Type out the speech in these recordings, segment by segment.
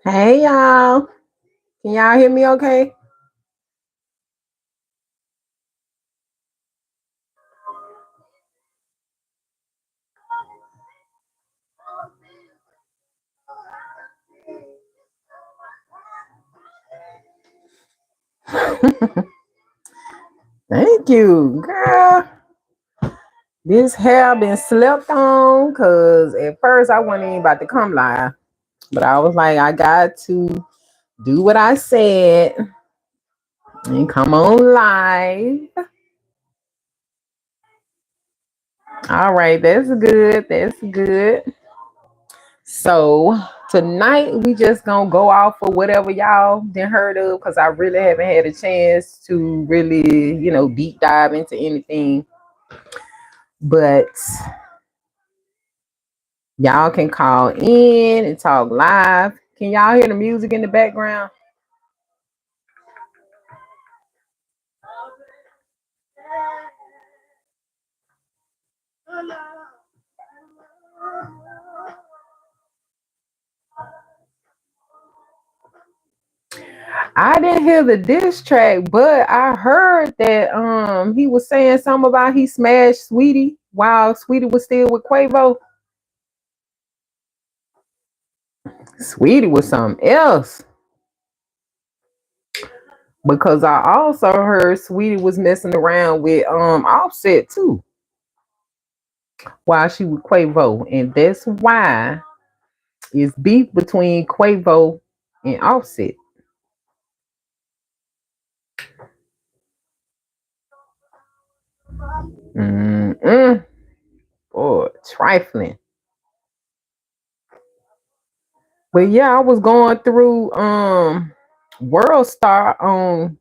Hey y'all. Can y'all hear me okay? Thank you, girl. This hair been slept on because at first I wasn't even about to come live. But I was like, I got to do what I said and come on live. All right, that's good. That's good. So tonight we just gonna go off of whatever y'all didn't heard of because I really haven't had a chance to really, deep dive into anything. But y'all can call in and talk live. Can y'all hear the music in the background? I didn't hear the diss track, but I heard that he was saying something about he smashed Sweetie while Sweetie was still with Quavo. Sweetie was something else. Because I also heard Sweetie was messing around with Offset too while she was Quavo. And that's why it's beef between Quavo and Offset. Mm-mm. Boy, trifling. But yeah, I was going through World Star on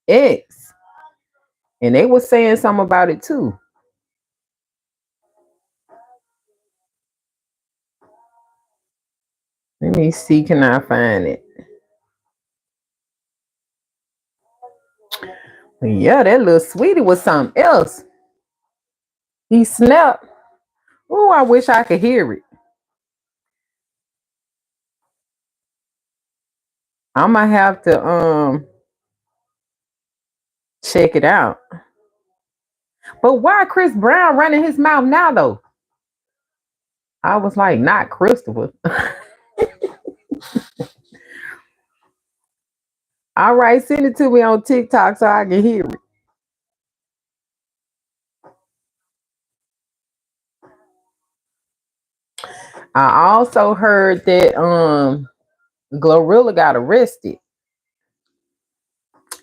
X and they were saying something about it too. Let me see, can I find it? But yeah, that little Sweetie was something else. He snapped. Oh, I wish I could hear it. I might have to check it out. But why Chris Brown running his mouth now though? I was like, not Christopher. All right, send it to me on TikTok so I can hear it. I also heard that Glorilla got arrested.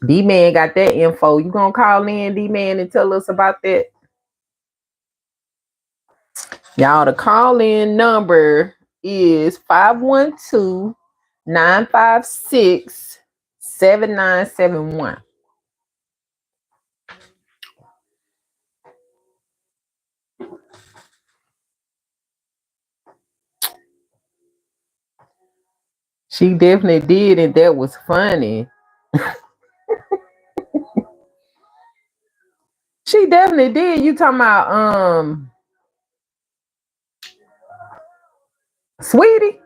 D-Man got that info. You gonna call in, D-Man, and tell us about that? Y'all, the call-in number is 512-956-7971. She definitely did, and that was funny. She definitely did. You talking about Sweetie?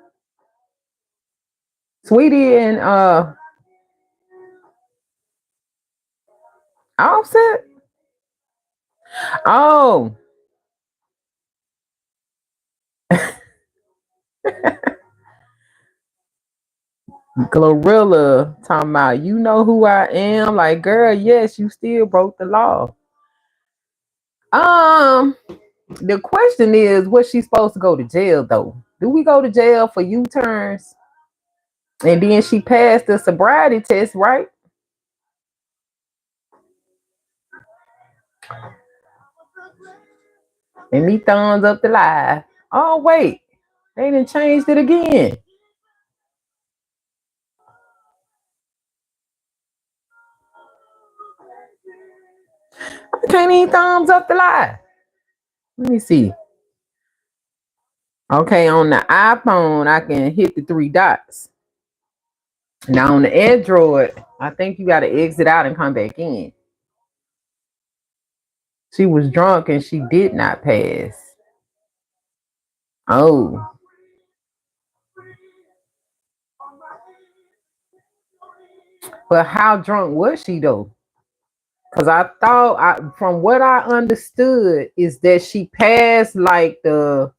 Sweetie and Offset? Oh. Glorilla talking about, you know who I am? Like, girl, yes, you still broke the law. Um, the question is, was she supposed to go to jail though? Do we go to jail for U-turns? And then she passed the sobriety test, right? And me thumbs up the live. Oh wait, they done changed it again. I can't even thumbs up the live. Let me see. Okay, on the iPhone, I can hit the three dots. Now on the Android, I think you got to exit out and come back in. She was drunk and she did not pass. Oh. But how drunk was she though? Because from what I understood, is that she passed like the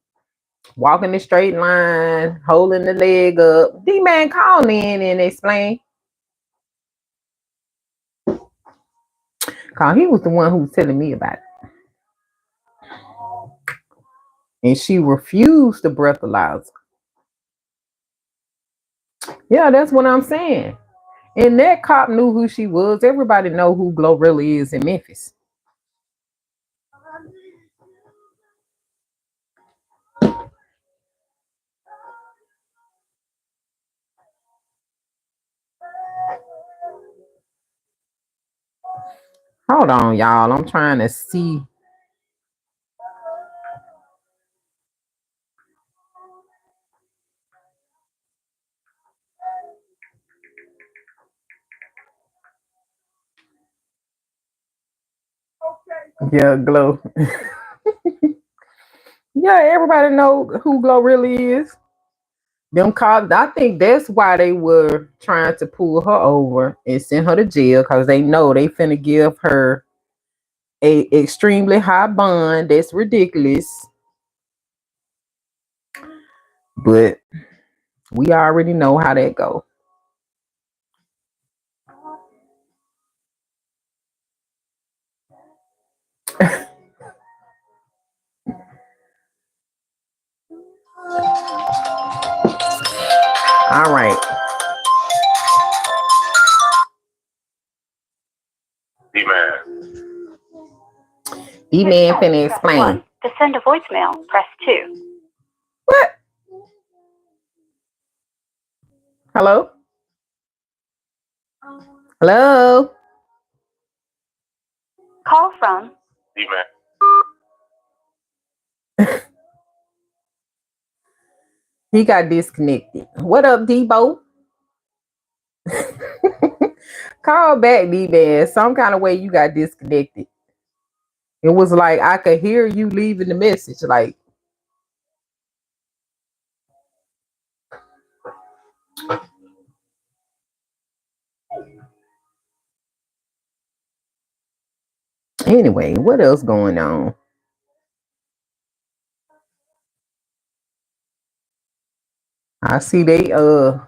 walking the straight line, holding the leg up. D-Man called in and explained. Cause he was the one who was telling me about it. And she refused the breathalyzer. Yeah, that's what I'm saying. And that cop knew who she was. Everybody know who Glorilla is in Memphis. Hold on, y'all. I'm trying to see. Yeah, Glow. Yeah, everybody know who Glorilla is. Them cops, I think that's why they were trying to pull her over and send her to jail, because they know they finna give her a extremely high bond. That's ridiculous. But we already know how that go. All right. D-Man. D-Man finna explain. To send a voicemail, press 2. What? Hello? Hello? Call from D-Man. He got disconnected. What up, Debo? Call back, D-Man. Some kind of way you got disconnected. It was like I could hear you leaving the message. Like, anyway, what else going on? I see they talking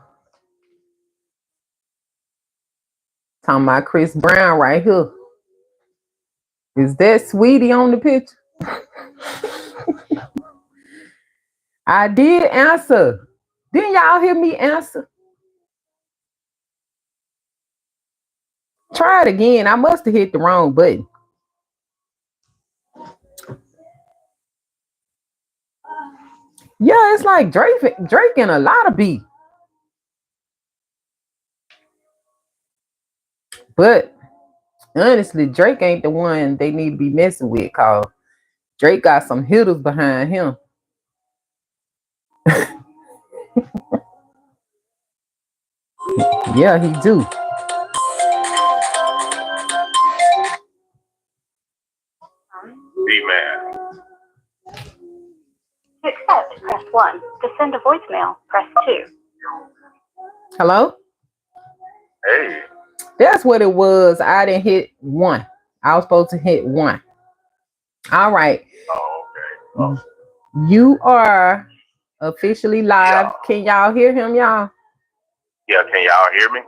about Chris Brown right here. Is that Sweetie on the picture? I did answer. Didn't y'all hear me answer? Try it again. I must have hit the wrong button. Yeah, it's like Drake and a lot of beat. But honestly, Drake ain't the one they need to be messing with, cause Drake got some hitters behind him. Yeah, he do. D-Man. to accept, press 1. To send a voicemail, press 2. Hello? Hey. That's what it was. I didn't hit 1. I was supposed to hit 1. All right. Oh, okay. Well, you are officially live. Yeah. Can y'all hear him, y'all? Yeah, can y'all hear me?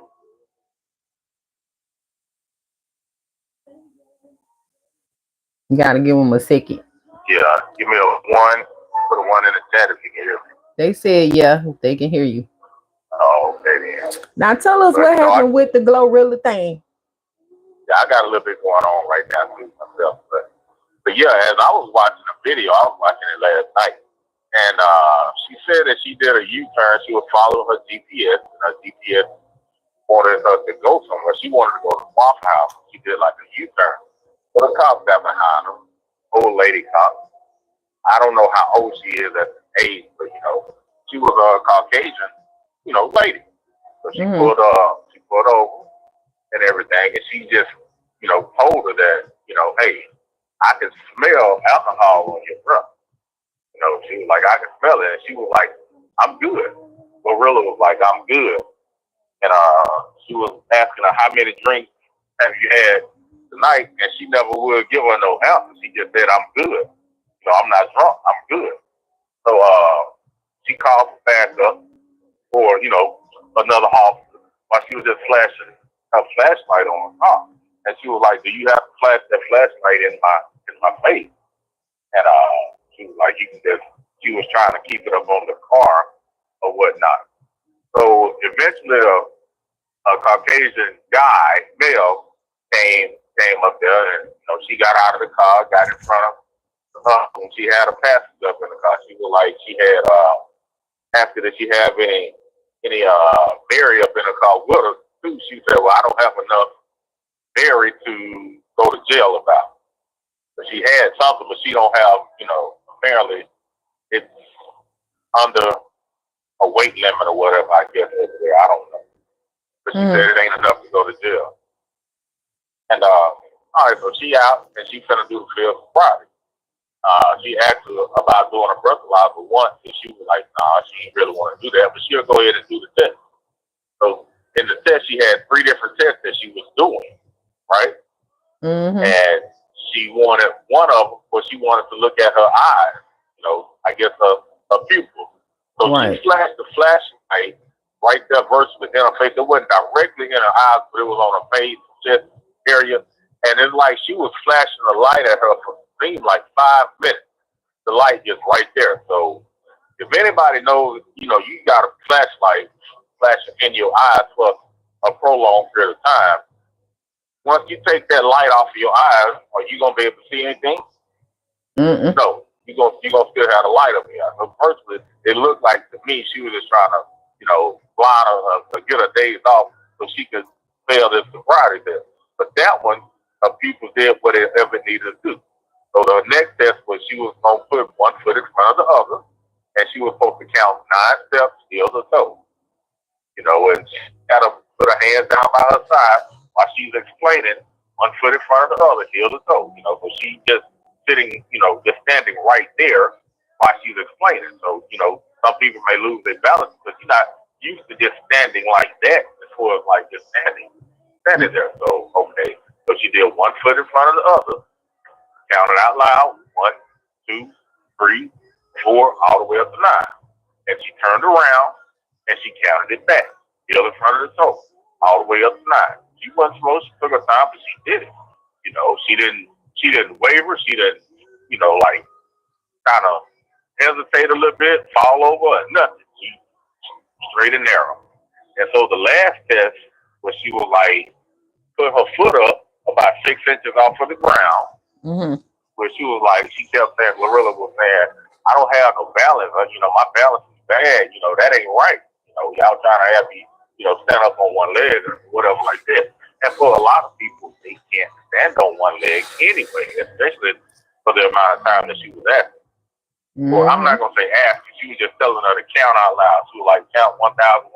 You gotta give him a second. Yeah, give me a 1. Put a 1 in the chat if you can hear me. They said, yeah, they can hear you. Oh, okay then. Now tell us what happened with the Glorilla thing. Yeah, I got a little bit going on right now too myself. But yeah, as I was watching the video, I was watching it last night. And she said that she did a U-turn. She was following her GPS, and her GPS wanted her to go somewhere. She wanted to go to the Waffle House. She did like a U-turn. But a cop got behind her, old lady cop. I don't know how old she is at the age, but you know, she was a Caucasian, you know, lady. So she pulled over and everything, and she just, you know, told her that, you know, hey, I can smell alcohol on your breath. You know, she was like, I can smell it, and she was like, I'm good. Gorilla was like, I'm good. And she was asking her how many drinks have you had tonight, and she never would give her no answer. She just said, I'm good. I'm not drunk. I'm good. So she called for backup or, another officer while she was just flashing her flashlight on her car. And she was like, do you have to flash that flashlight in my face? And she was like, you can just, she was trying to keep it up on the car or whatnot. So eventually a Caucasian guy, male, came up there, and she got out of the car, got in front of her, and she had a passenger up in the car. She was like, she had after that she have any berry up in the car with her too. She said, well, I don't have enough berry to go to jail about. But she had something, but she don't have, apparently it's under a weight limit or whatever, I guess over there. I don't know. But she said it ain't enough to go to jail. And all right, so she out and she finna do the field sobriety. She asked her about doing a breathalyzer once, and she was like, nah, she didn't really want to do that, but she'll go ahead and do the test. So in the test, she had 3 different tests that she was doing, right? And she wanted one of them, but she wanted to look at her eyes, I guess her pupil. So she flashed the flashlight right there versus in her face. It wasn't directly in her eyes, but it was on her face, chest area. And it's like she was flashing the light at her for seemed like 5 minutes. The light just right there. So if anybody knows, you got a flashlight flashing in your eyes for a prolonged period of time, once you take that light off of your eyes, are you gonna be able to see anything? No. You're gonna still have the light up here. So personally, it looked like to me she was just trying to, blind her, get her days off so she could fail this sobriety test. But that one, her pupils did whatever it needed to do. So the next test was she was going to put one foot in front of the other, and she was supposed to count 9 steps, heel to toe. And she had to put her hands down by her side while she was explaining one foot in front of the other, heel to toe. So she just sitting, just standing right there while she's explaining. So, some people may lose their balance because you're not used to just standing like that as far as like just standing there. So, okay. So she did one foot in front of the other. Counted out loud, 1, 2, 3, 4, all the way up to 9. And she turned around and she counted it back, heel in front of the toe, all the way up to 9. She wasn't supposed to. She took her time, but she did it. She didn't waver. She didn't, kind of hesitate a little bit, fall over, or nothing. She straight and narrow. And so the last test was she was like put her foot up about 6 inches off of the ground. Where she was like, she kept saying, Glorilla was saying, I don't have no balance. My balance is bad. That ain't right. Y'all trying to have me, stand up on one leg or whatever like that. And for a lot of people, they can't stand on one leg anyway, especially for the amount of time that she was asking. Well, I'm not going to say asking. She was just telling her to count out loud. She was like, count 1,001,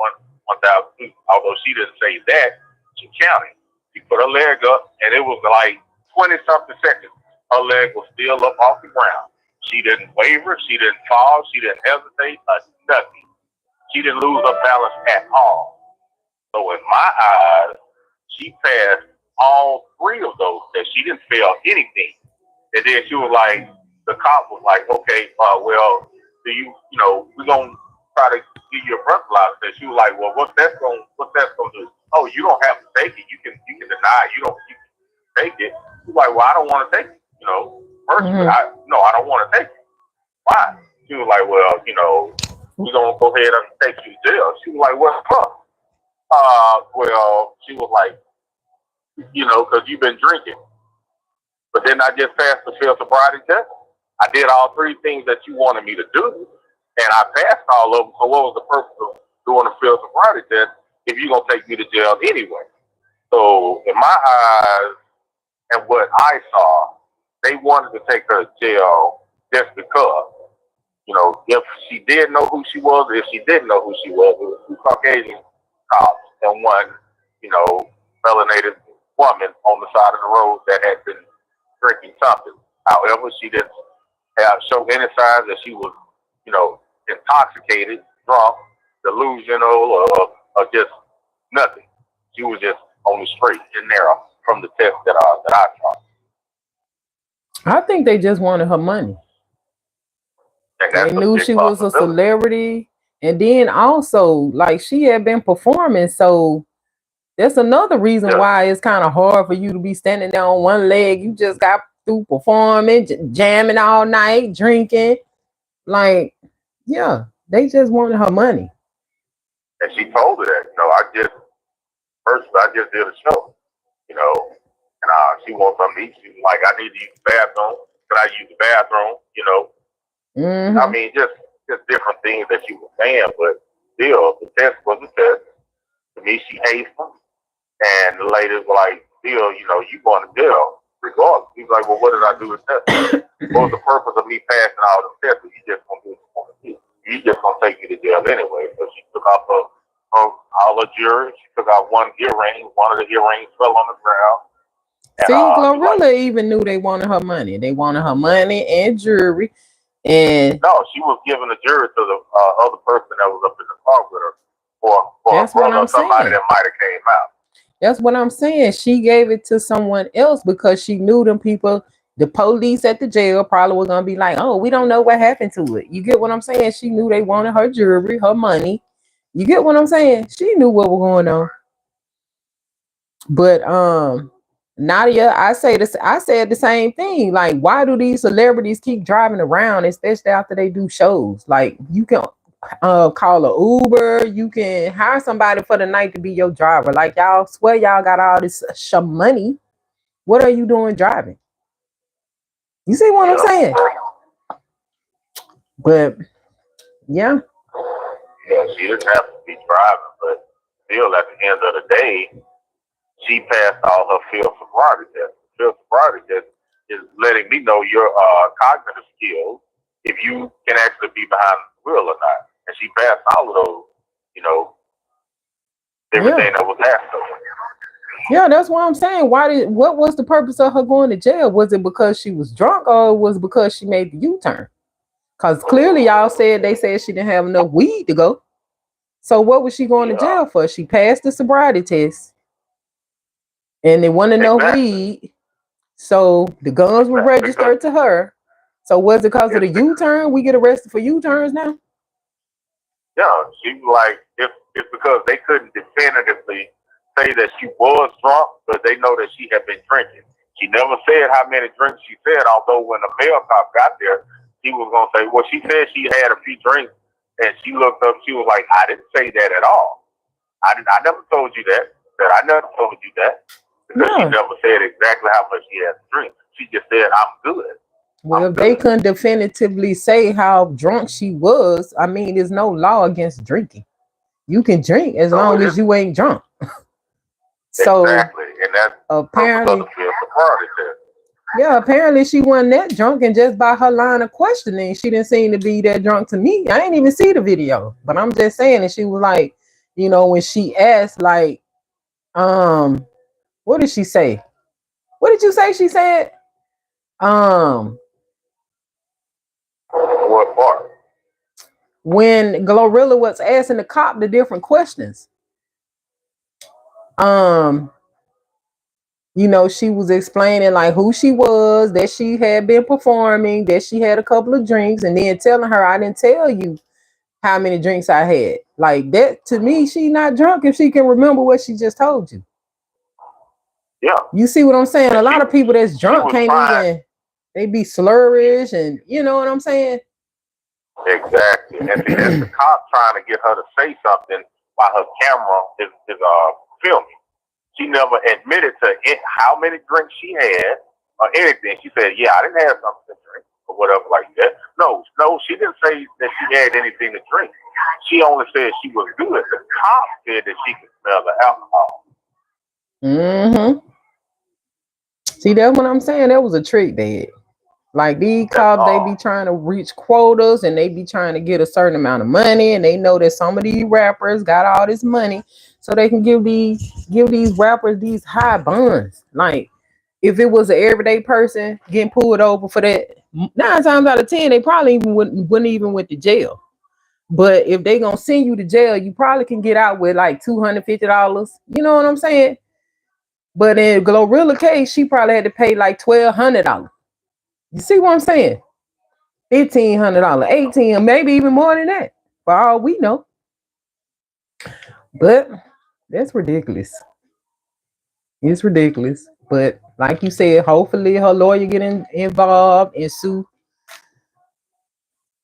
1,002. Although she didn't say that, she counted. She put her leg up, and it was like 20-something seconds. Her leg was still up off the ground. She didn't waver. She didn't fall. She didn't hesitate. Nothing. She didn't lose her balance at all. So in my eyes, she passed all 3 of those tests. She didn't fail anything. And then she was like, the cop was like, okay, well, do you, we're going to try to give you a breathalyzer test. She was like, well, what's that going to do? Oh, you don't have to take it. You can deny it. You can take it. She's like, well, I don't want to take it. Personally, I don't want to take it. Why? She was like, well, we're going to go ahead and take you to jail. She was like, what the fuck? Well, she was like, because you've been drinking. But then I just passed the field sobriety test. I did all 3 things that you wanted me to do, and I passed all of them. So what was the purpose of doing a field sobriety test if you're going to take me to jail anyway? So in my eyes and what I saw, they wanted to take her to jail just because, if she did know who she was, if she didn't know who she was, it was 2 Caucasian cops and one, melanated woman on the side of the road that had been drinking something. However, she didn't show any signs that she was, intoxicated, drunk, delusional or just nothing. She was just on the straight and narrow from the test that I tried. I think they just wanted her money. They knew she was a celebrity. And then also, like, she had been performing, so that's another reason why it's kind of hard for you to be standing there on one leg. You just got through performing, jamming all night, drinking. Like, yeah, they just wanted her money. And she told her that, I just did a show, and she wants something to eat. She was like, I need to use the bathroom. Could I use the bathroom? Mm-hmm. I mean, just different things that she was saying, but still, the test was a test. To me, she hates them. And the ladies were like, still, you going to jail regardless. He's like, well, what did I do with test? What was the purpose of me passing all the tests if you just going to do it? You just going to take me to jail anyway. So she took off all her jewelry. She took out one earring. One of the earrings fell on the ground. See, Glorilla even knew they wanted her money. They wanted her money and jewelry. And no, she was giving the jewelry to the other person that was up in the car with her, for that's what I'm somebody saying. that might have came out. That's what I'm saying. She gave it to someone else because she knew them people. The police at the jail probably were gonna be like, "Oh, we don't know what happened to it." You get what I'm saying? She knew they wanted her jewelry, her money. You get what I'm saying? She knew what was going on. But Nadia, I said the same thing. Like, why do these celebrities keep driving around, especially after they do shows? Like, you can call an Uber, you can hire somebody for the night to be your driver. Like, y'all swear y'all got all this money. What are you doing driving? You see what I'm saying? But yeah, she didn't have to be driving, but still, at the end of the day, she passed all her field sobriety tests. Field sobriety test is letting me know your cognitive skills, if you can actually be behind the wheel or not. And she passed all of those, everything that was asked of her. Yeah, that's what I'm saying. What was the purpose of her going to jail? Was it because she was drunk, or was it because she made the U-turn? Because clearly they said she didn't have enough weed to go. So what was she going to jail for? She passed the sobriety test and they wanted no weed. So the guns were registered to her. So was it because of the U-turn? We get arrested for U-turns now? Yeah, she was like, it's because they couldn't definitively say that she was drunk, but they know that she had been drinking. She never said how many drinks she said, although when the mail cop got there, he was going to say, well, she said she had a few drinks, and she looked up, she was like, I didn't say that at all. I never told you that. I never told you that. Because she never said exactly how much she had to drink. She just said, I'm good. Well, if they couldn't definitively say how drunk she was, I mean, there's no law against drinking. You can drink as long as you ain't drunk. So exactly, and that's apparently, apparently she wasn't that drunk, and just by her line of questioning, she didn't seem to be that drunk to me. I ain't even see the video, but I'm just saying that she was like, when she asked, like, what did she say? What did you say she said? What part? When Glorilla was asking the cop the different questions. She was explaining like who she was, that she had been performing, that she had a couple of drinks, and then telling her, I didn't tell you how many drinks I had. Like that, to me, she not drunk if she can remember what she just told you. Yeah. You see what I'm saying? A lot of people that's drunk can't even, they be slurrish, and you know what I'm saying? Exactly. And see, that's the cop trying to get her to say something while her camera is filming. She never admitted to how many drinks she had or anything. She said, yeah, I didn't have something to drink or whatever like that. No, she didn't say that she had anything to drink. She only said she was good. The cop said that she could smell the alcohol. Mm-hmm. See, that's what I'm saying. That was a trick, Dad. Like these cops, they be trying to reach quotas and they be trying to get a certain amount of money, and they know that some of these rappers got all this money, so they can give these rappers these high bonds. Like if it was an everyday person getting pulled over for that, 9 times out of 10, they probably even wouldn't even went to jail. But if they gonna send you to jail, you probably can get out with like $250. You know what I'm saying? But in Glorilla case, she probably had to pay like $1,200. You see what I'm saying? $1,500, 18, maybe even more than that, for all we know. But that's ridiculous. It's ridiculous. But like you said, hopefully her lawyer get involved and sue.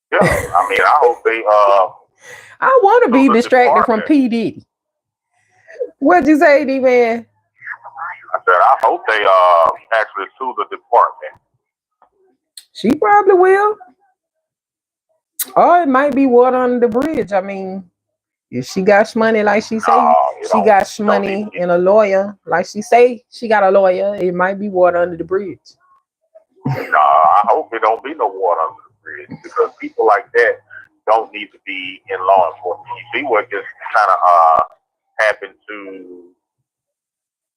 Yeah, I mean, I hope they I want to be sue the distracted from department. P. Diddy. What'd you say, D-Man? I said I hope they actually sue the department. She probably will. Or it might be water under the bridge. I mean, if she got money like she say, she got money and a lawyer like she say she got a lawyer, it might be water under the bridge. Nah, I hope it don't be no water under the bridge, because people like that don't need to be in law enforcement. You see what just kind of happened to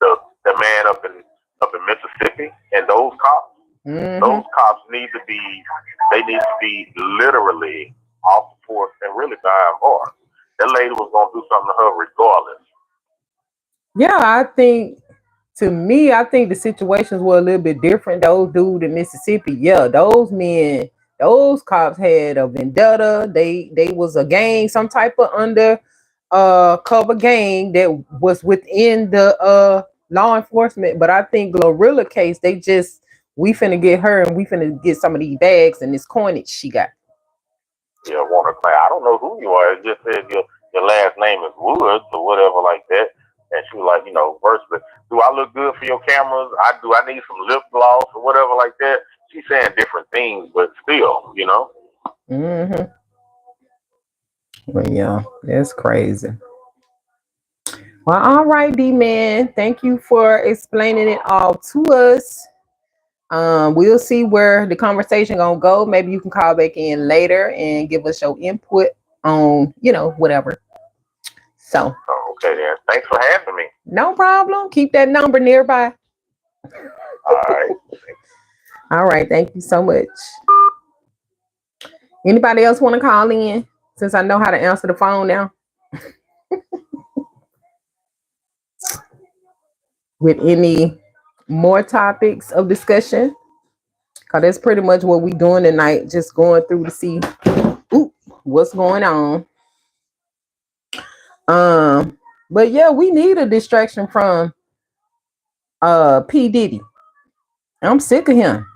the man up in Mississippi and those cops. Mm-hmm. Those cops need to be literally off the force and really behind bars. That lady was gonna do something to her regardless. Yeah, I think the situations were a little bit different. Those dudes in Mississippi, yeah, those men, those cops had a vendetta. They was a gang, some type of under cover gang that was within the law enforcement. But I think Glorilla case, we finna get her and we finna get some of these bags and this coinage she got. Yeah, want to say, I don't know who you are. It just said your last name is Woods or whatever like that. And she was like, firstly, do I look good for your cameras? I need some lip gloss or whatever like that. She's saying different things, but still, Mm-hmm. Well, yeah, that's crazy. Well, all right, D-Man. Thank you for explaining it all to us. We'll see where the conversation gonna go. Maybe you can call back in later and give us your input on, whatever. So, okay then. Thanks for having me. No problem. Keep that number nearby. All right. All right. Thank you so much. Anybody else want to call in? Since I know how to answer the phone now. With any more topics of discussion? Because that's pretty much what we're doing tonight. Just going through to see what's going on. But yeah, we need a distraction from P. Diddy. I'm sick of him.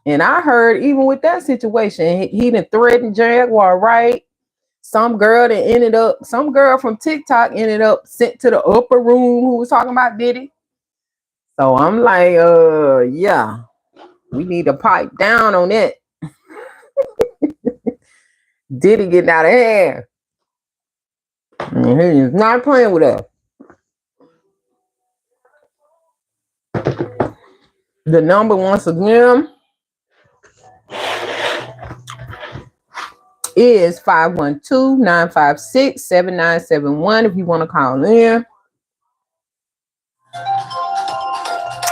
And I heard even with that situation, he done threatened Jaguar, right? Some girl from TikTok ended up sent to the upper room who was talking about Diddy. So I'm like, yeah, we need to pipe down on it. Diddy getting out of hand. And he is not playing with us. The number once again is 512-956-7971 if you want to call in.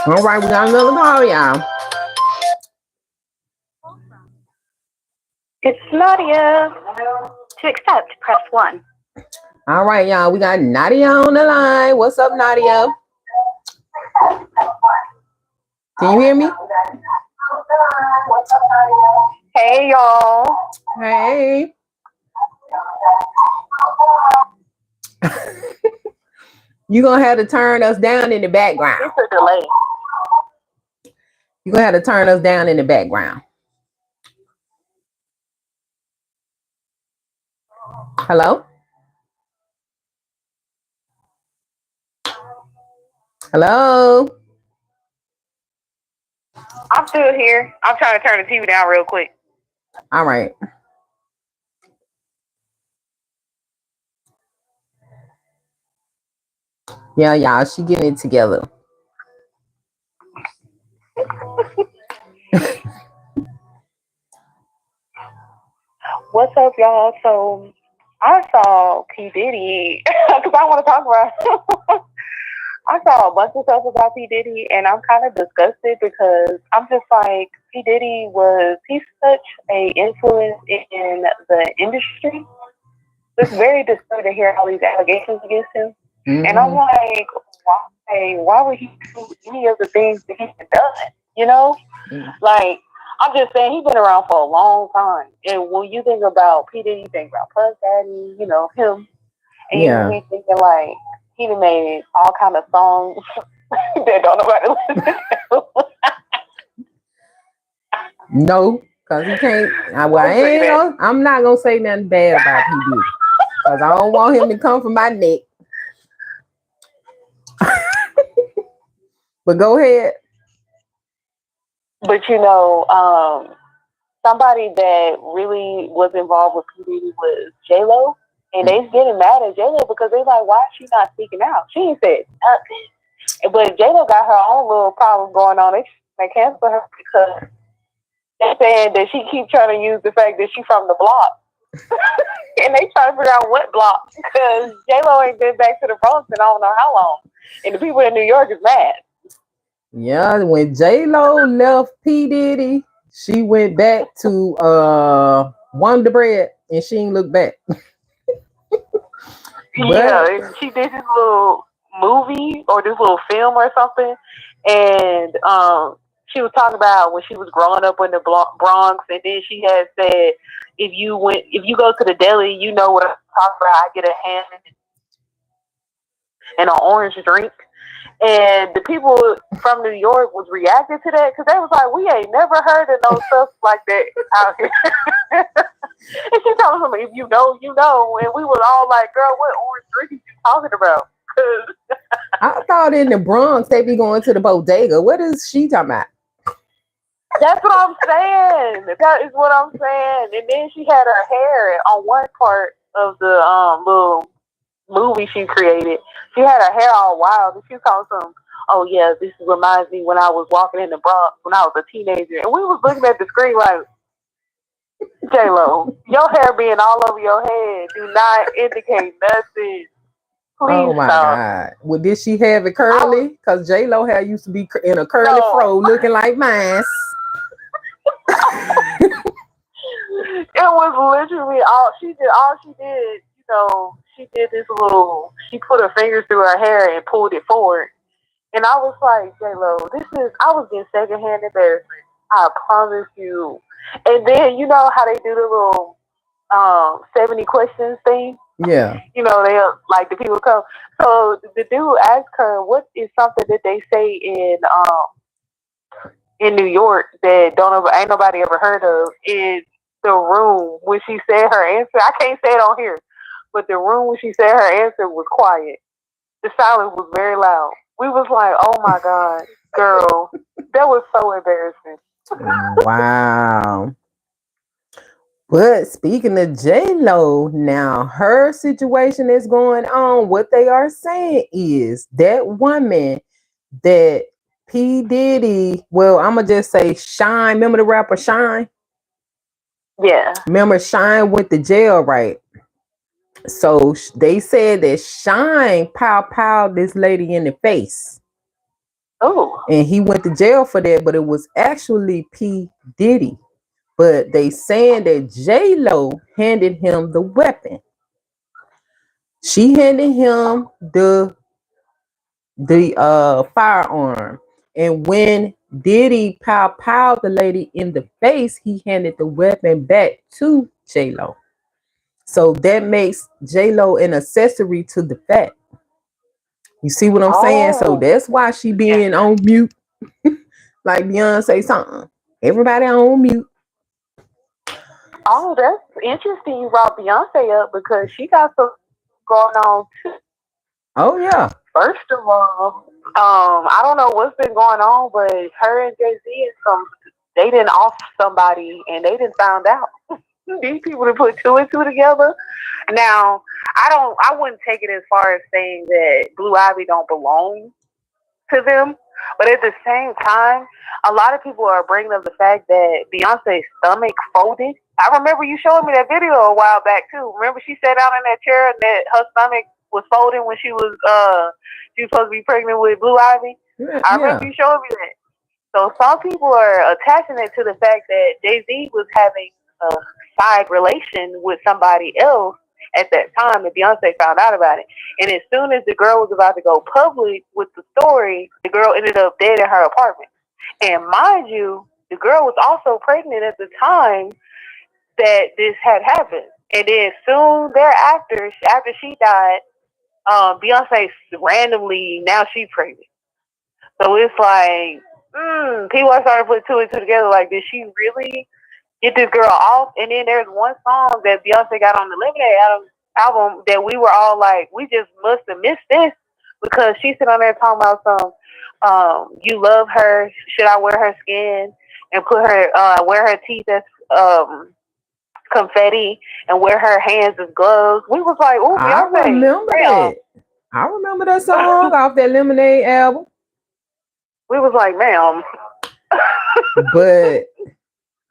All right, we got another call, y'all. It's Nadia. To accept, press 1. All right, y'all. We got Nadia on the line. What's up, Nadia? Can you hear me? Hey, y'all. Hey. You're going to have to turn us down in the background. It's a delay. You're going to have to turn us down in the background. Hello? Hello? I'm still here. I'm trying to turn the TV down real quick. All right. Yeah, y'all, she getting it together. What's up, y'all? So I saw P. Diddy because I want to talk about I saw a bunch of stuff about P. Diddy, and I'm kind of disgusted because I'm just like, P. Diddy he's such a influence in the industry it's very disturbing to hear all these allegations against him. Mm-hmm. And I'm like, why would he do any of the things that he's done? You know? Mm-hmm. Like, I'm just saying, he's been around for a long time. And when you think about P. Diddy, you think about Puff Daddy, you know, him. And you be thinking, like, he done made all kind of songs that don't nobody listen to. No, because he can't. I'm not going to say nothing bad about P. Diddy. Because I don't want him to come for my neck. But go ahead. But, you know, somebody that really was involved with P. Diddy was J-Lo. And they's getting mad at J-Lo because they're like, why is she not speaking out? She ain't said nothing. But J-Lo got her own little problem going on. They cancel her because they're saying that she keep trying to use the fact that she's from the block. And they trying to figure out what block because J-Lo ain't been back to the Bronx in I don't know how long. And the people in New York is mad. Yeah, when J-Lo left P. Diddy, she went back to Wonder Bread and she ain't looked back. Yeah, and she did this little movie or this little film or something, and she was talking about when she was growing up in the Bronx, and then she had said, if you go to the deli, you know what I'm talking about. I get a ham and an orange drink. And the people from New York was reacting to that because they was like, we ain't never heard of no stuff like that out here. And she told them, if you know, you know. And we was all like, girl, what orange drink are you talking about? I thought in the Bronx they be going to the bodega. What is she talking about? That's what I'm saying. That is what I'm saying. And then she had her hair on one part of the little movie she created. She had her hair all wild, and she called some, oh yeah, this reminds me when I was walking in the Bronx when I was a teenager. And we was looking at the screen like, J-Lo, your hair being all over your head do not indicate nothing. Please oh my stop. God. Well, did she have it curly? Because J-Lo hair used to be in a curly fro looking like mine. It was literally all she did, you know, she did this little, she put her fingers through her hair and pulled it forward. And I was like, J-Lo, I was getting secondhand embarrassment. I promise you. And then, you know how they do the little 70 questions thing? Yeah. You know, they like the people come. So the dude asked her, what is something that they say in New York that ain't nobody ever heard of? Is the room when she said her answer. I can't say it on here, but the room when she said her answer was quiet. The silence was very loud. We was like, oh my God, girl, that was so embarrassing. Wow. But speaking of J-Lo, now her situation is going on. What they are saying is that woman that P. Diddy, well, I'm going to just say Shine. Remember the rapper Shine? Yeah. Remember Shine went to jail, right? So they said that Shine pow this lady in the face. Oh. And he went to jail for that, but it was actually P. Diddy. But they saying that J-Lo handed him the weapon. She handed him the firearm. And when Diddy pow the lady in the face, he handed the weapon back to J-Lo. So that makes J-Lo an accessory to the fact. You see what I'm saying? So that's why she being on mute. Like Beyonce something. Everybody on mute. Oh, that's interesting. You brought Beyonce up because she got some going on too. Oh yeah. First of all, I don't know what's been going on, but her and Jay-Z they didn't off somebody and they didn't found out. These people to put two and two together. Now, I wouldn't take it as far as saying that Blue Ivy don't belong to them, but at the same time, a lot of people are bringing up the fact that Beyonce's stomach folded. I remember you showing me that video a while back too. Remember she sat down in that chair and that her stomach was folding when she was supposed to be pregnant with Blue Ivy. Yeah, I remember you showing me that. So some people are attaching it to the fact that Jay-Z was having a side relation with somebody else, at that time, and Beyonce found out about it. And as soon as the girl was about to go public with the story, the girl ended up dead in her apartment. And mind you, the girl was also pregnant at the time that this had happened. And then soon thereafter, after she died, Beyonce randomly, now she's pregnant. So it's like, people are starting to put two and two together. Like, did she really get this girl off? And then there's one song that Beyonce got on the Lemonade album that we were all like, we just must have missed this, because she's sitting on there talking about some, you love her, should I wear her skin and put her, wear her teeth as confetti and wear her hands as gloves. We was like, oh, Beyonce. I remember that. I remember that song off that Lemonade album. We was like, ma'am. But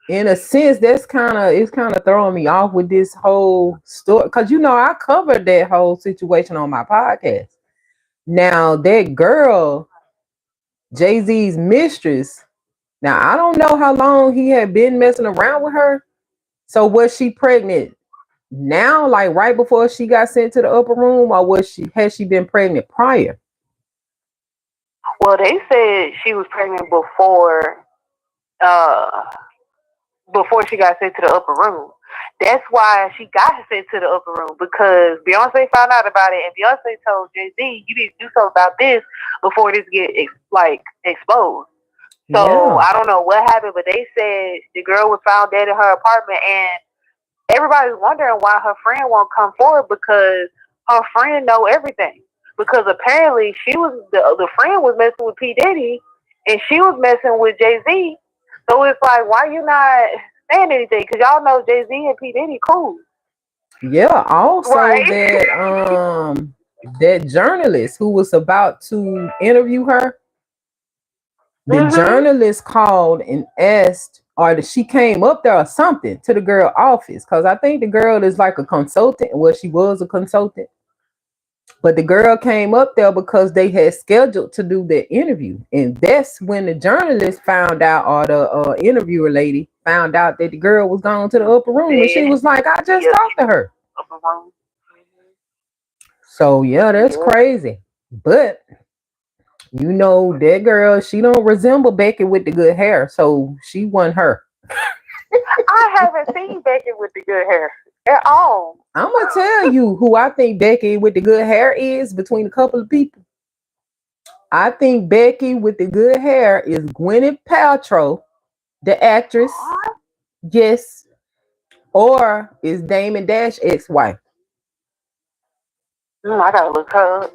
in a sense, it's kind of throwing me off with this whole story, because I covered that whole situation on my podcast. Now that girl, Jay-Z's mistress. Now I don't know how long he had been messing around with her. So was she pregnant now, like right before she got sent to the upper room, or had she been pregnant prior? Well, they said she was pregnant before she got sent to the upper room. That's why she got sent to the upper room, because Beyonce found out about it, and Beyonce told Jay-Z, you need to do something about this before this get exposed. So yeah. I don't know what happened, but they said the girl was found dead in her apartment, and everybody's wondering why her friend won't come forward, because her friend know everything. Because apparently the friend was messing with P. Diddy, and she was messing with Jay-Z. So it's like, why you not saying anything? Because y'all know Jay-Z and P. Diddy cool. Yeah, also right. that journalist who was about to interview her, the journalist called and asked, or she came up there or something to the girl office, because I think the girl is like a consultant. Well, she was a consultant. But the girl came up there because they had scheduled to do the interview. And that's when the journalist found out, or the interviewer lady found out, that the girl was gone to the upper room. And she was like, I just talked to her. So, yeah, that's crazy. But, that girl, she don't resemble Becky with the good hair. So, she wasn't her. I haven't seen Becky with the good hair at all. I'm going to tell you who I think Becky with the good hair is between a couple of people. I think Becky with the good hair is Gwyneth Paltrow, the actress. Yes. Or is Damon Dash ex-wife. I got to look her up.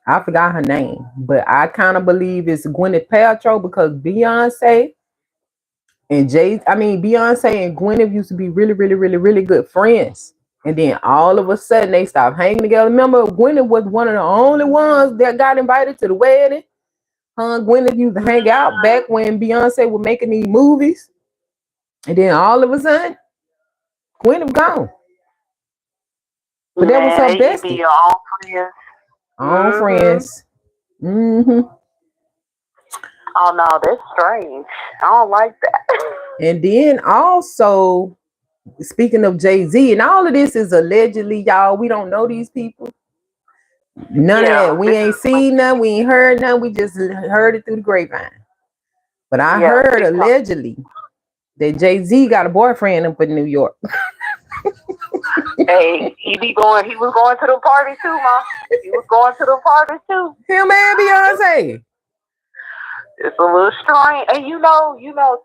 I forgot her name. But I kind of believe it's Gwyneth Paltrow, because Beyonce and Beyonce and Gwyneth used to be really, really, really, really good friends. And then all of a sudden they stopped hanging together. Remember, Gwyneth was one of the only ones that got invited to the wedding. Gwyneth used to hang out back when Beyonce was making these movies. And then all of a sudden, Gwyneth gone. But that was her bestie. Be your own friends. Own friends. Mm-hmm. Oh no, that's strange. I don't like that. And then also, speaking of Jay-Z, and all of this is allegedly, y'all. We don't know these people. None of that. We ain't seen none. We ain't heard none. We just heard it through the grapevine. But I heard allegedly that Jay-Z got a boyfriend up in New York. Hey, he was going to the party too, Ma. He was going to the party too. Him and Beyonce. It's a little strange. And you know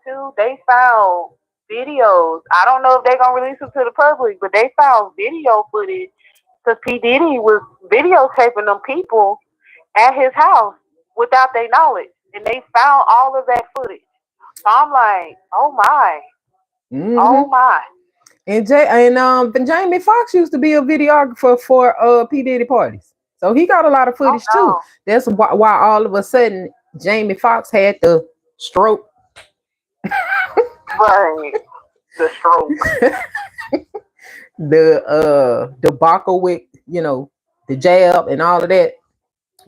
too, they found videos. I don't know if they're gonna release them to the public, but they found video footage, because P. Diddy was videotaping them people at his house without their knowledge. And they found all of that footage. So I'm like, oh my. Mm-hmm. Oh my. And Jamie Foxx used to be a videographer for P. Diddy parties. So he got a lot of footage too. That's why all of a sudden Jamie Foxx had the stroke. Right. The stroke. The debacle with, the jab and all of that.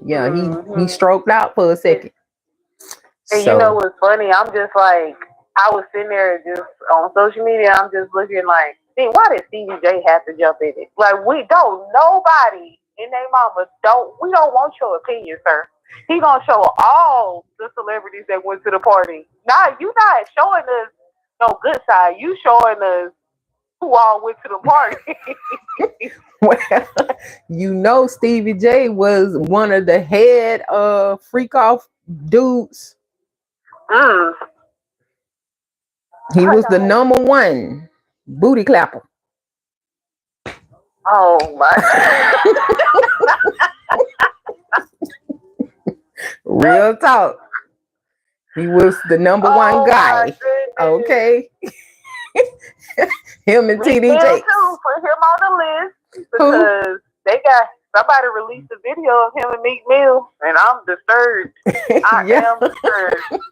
Yeah, he stroked out for a second. And you know what's funny? I'm just like, I was sitting there just on social media. I'm just looking like, See, why did Stevie J have to jump in it? Like, we don't, nobody in their mama we don't want your opinion, sir. He gonna show all the celebrities that went to the party. Nah, you not showing us no good side. You showing us who all went to the party. Well, you know, Stevie J was one of the head freak off dudes. He was the number one booty clapper. Oh my. Real talk. He was the number one guy. Okay. Him and TD Jakes. Put him on the list because they got somebody released a video of him and Meek Mill, and I'm disturbed. I am disturbed.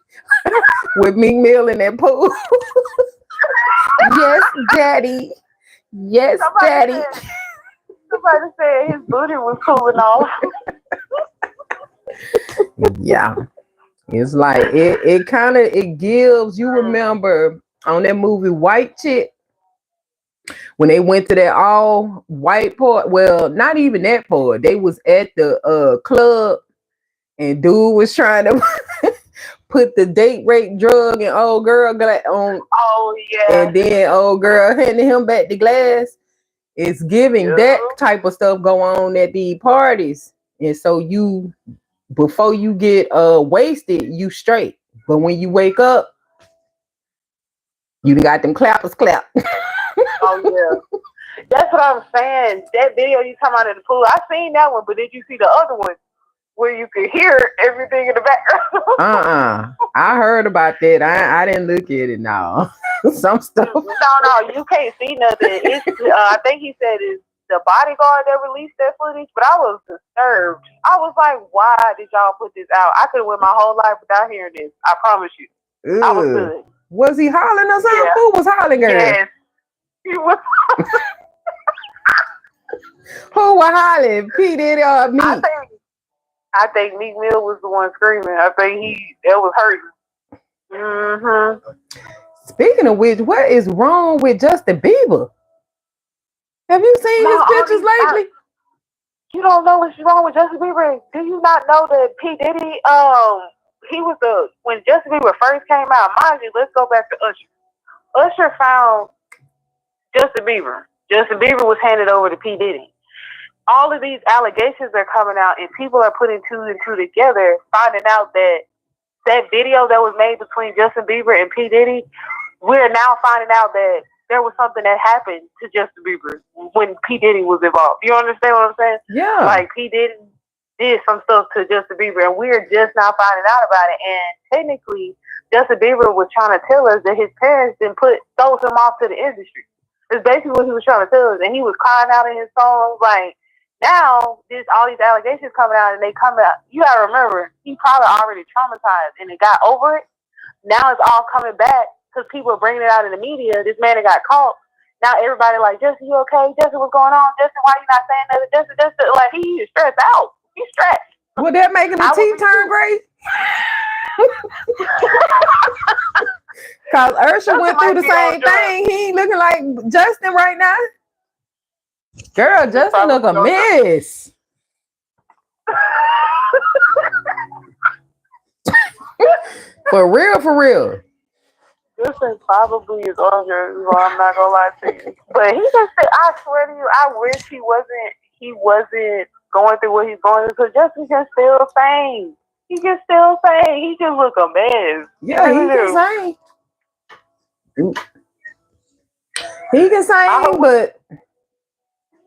With Meek Mill in that pool. Yes, daddy. Yes, daddy. Somebody said his booty was cooling off. Yeah. It's like it kind of gives, you remember on that movie White Chick when they went to that all white part, well, not even that part, they was at the club and dude was trying to put the date rape drug and old girl on. Oh yeah. And then old girl handing him back the glass. It's giving that type of stuff go on at the parties. And so you, before you get wasted, you straight. But when you wake up, you got them clappers clap. Oh yeah. That's what I'm saying. That video you talking about in the pool, I seen that one, but did you see the other one where you could hear everything in the background? I heard about that. I didn't look at it now. Some stuff. No, you can't see nothing. It's I think he said it's the bodyguard that released that footage, but I was disturbed. I was like, why did y'all put this out? I could have went my whole life without hearing this. I promise you. Ugh. I was good. Was he hollering or something? Yeah. Who was hollering, girl? Yes. He was. Who was hollering? P. Diddy or me? I think Meek Mill was the one screaming. I think it was hurting. Mm-hmm. Speaking of which, what is wrong with Justin Bieber? Have you seen his pictures lately? You don't know what's wrong with Justin Bieber. Do you not know that P. Diddy, he was when Justin Bieber first came out, mind you, let's go back to Usher. Usher found Justin Bieber. Justin Bieber was handed over to P. Diddy. All of these allegations are coming out, and people are putting two and two together, finding out that video that was made between Justin Bieber and P. Diddy, we're now finding out that there was something that happened to Justin Bieber when P. Diddy was involved. You understand what I'm saying? Yeah. Like, P. Diddy did some stuff to Justin Bieber, and we're just now finding out about it. And technically, Justin Bieber was trying to tell us that his parents didn't throw him off to the industry. It's basically what he was trying to tell us, and he was crying out in his songs like, now, all these allegations coming out, and they come out. You gotta remember, he probably already traumatized, and it got over it. Now it's all coming back because people are bringing it out in the media. This man that got caught. Now everybody like, Justin, you okay? Justin, what's going on? Justin, why you not saying nothing? Justin, like he is stressed out. He's stressed. Would that make him the teeth turn gray? Cause Usher went through the same thing. He ain't looking like Justin right now. Girl, Justin look a mess. For real. Justin probably is on here. I'm not gonna lie to you, but he just said, I swear to you, I wish he wasn't going through what he's going through. Because Justin can still sing. He can still sing. He just look a mess. Yeah, he can sing. He can sing, but.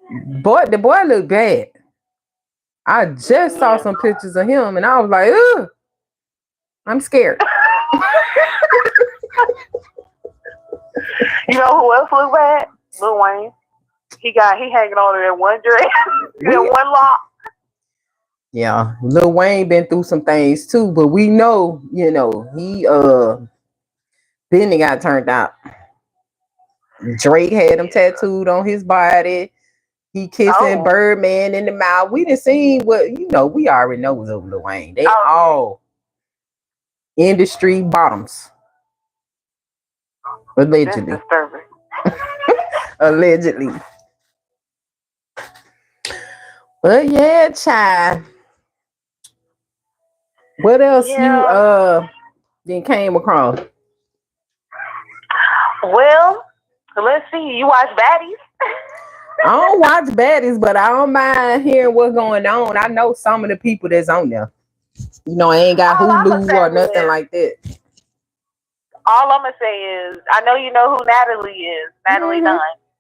The boy looked bad. I just saw some pictures of him and I was like, ugh, I'm scared. You know who else looked bad? Lil Wayne. He hanging on to that one dress, that one lock. Yeah, Lil Wayne been through some things too, but we know, he then got turned out. Drake had him tattooed on his body. He kissing Birdman in the mouth. We didn't see what, we already know was over Lil Wayne. They all industry bottoms. Allegedly. That's disturbing. Allegedly. But yeah, child. What else you then came across? Well, let's see. You watch Baddies? I don't watch baddies, but I don't mind hearing what's going on. I know some of the people that's on there. You know, I ain't got All I'ma Hulu say or nothing is, like that. all I'm gonna say is, I know you know who Natalie is, Natalie Dunn,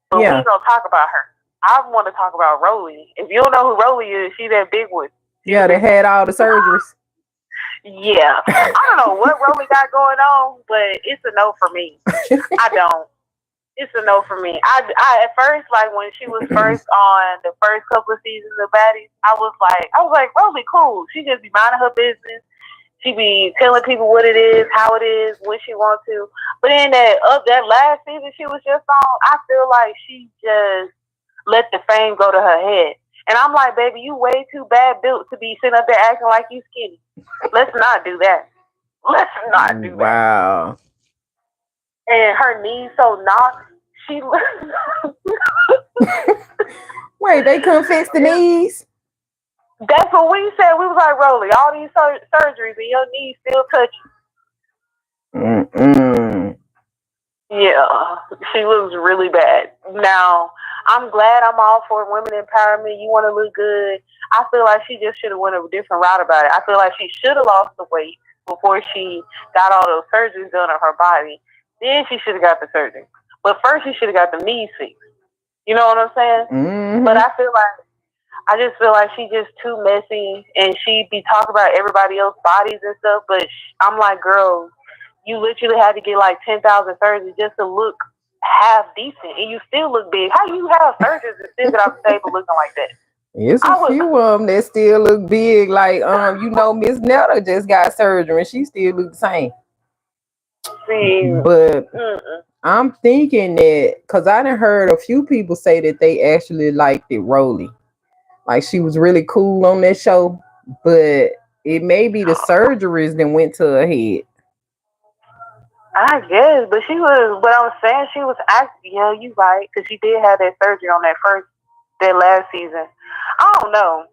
but we Yeah. ain't gonna talk about her. I want to talk about Rolly. If you don't know who Rolly is, she that big one. Yeah, they had all the surgeries. Yeah, I don't know what Rolly got going on, but it's a no for me. I don't. It's a no for me. I at first, like when she was first on the first couple of seasons of Baddies, I was like, Rolly, cool. She just be minding her business. She be telling people what it is, how it is, when she wants to. But in that last season she was just on, I feel like she just let the fame go to her head. And I'm like, baby, you way too bad built to be sitting up there acting like you skinny. Let's not do that. Let's not do that. Wow. And her knees so knocked. She Wait, they couldn't fix the knees? That's what we said. We was like, Rolly, all these surgeries and your knees still touching. Yeah, she looks really bad. Now, I'm glad I'm all for women empowerment. You want to look good. I feel like she just should have went a different route about it. I feel like she should have lost the weight before she got all those surgeries done on her body. Then she should have got the surgery. But first, she should have got the knees fixed. You know what I'm saying? Mm-hmm. But I just feel like she's just too messy, and she be talking about everybody else's bodies and stuff. But I'm like, girl, you literally had to get like 10,000 surgeries just to look half decent, and you still look big. How you have surgeries and still get off the table looking like that? It's a few of them that still look big. Like, you know, Miss Netta just got surgery and she still look the same. See, but I'm thinking that because I done heard a few people say that they actually liked it, Rolly. Like she was really cool on that show, but it may be the surgeries that went to her head. I guess, but I'm saying she was acting. Yeah, you right, because she did have that surgery on that last season. I don't know.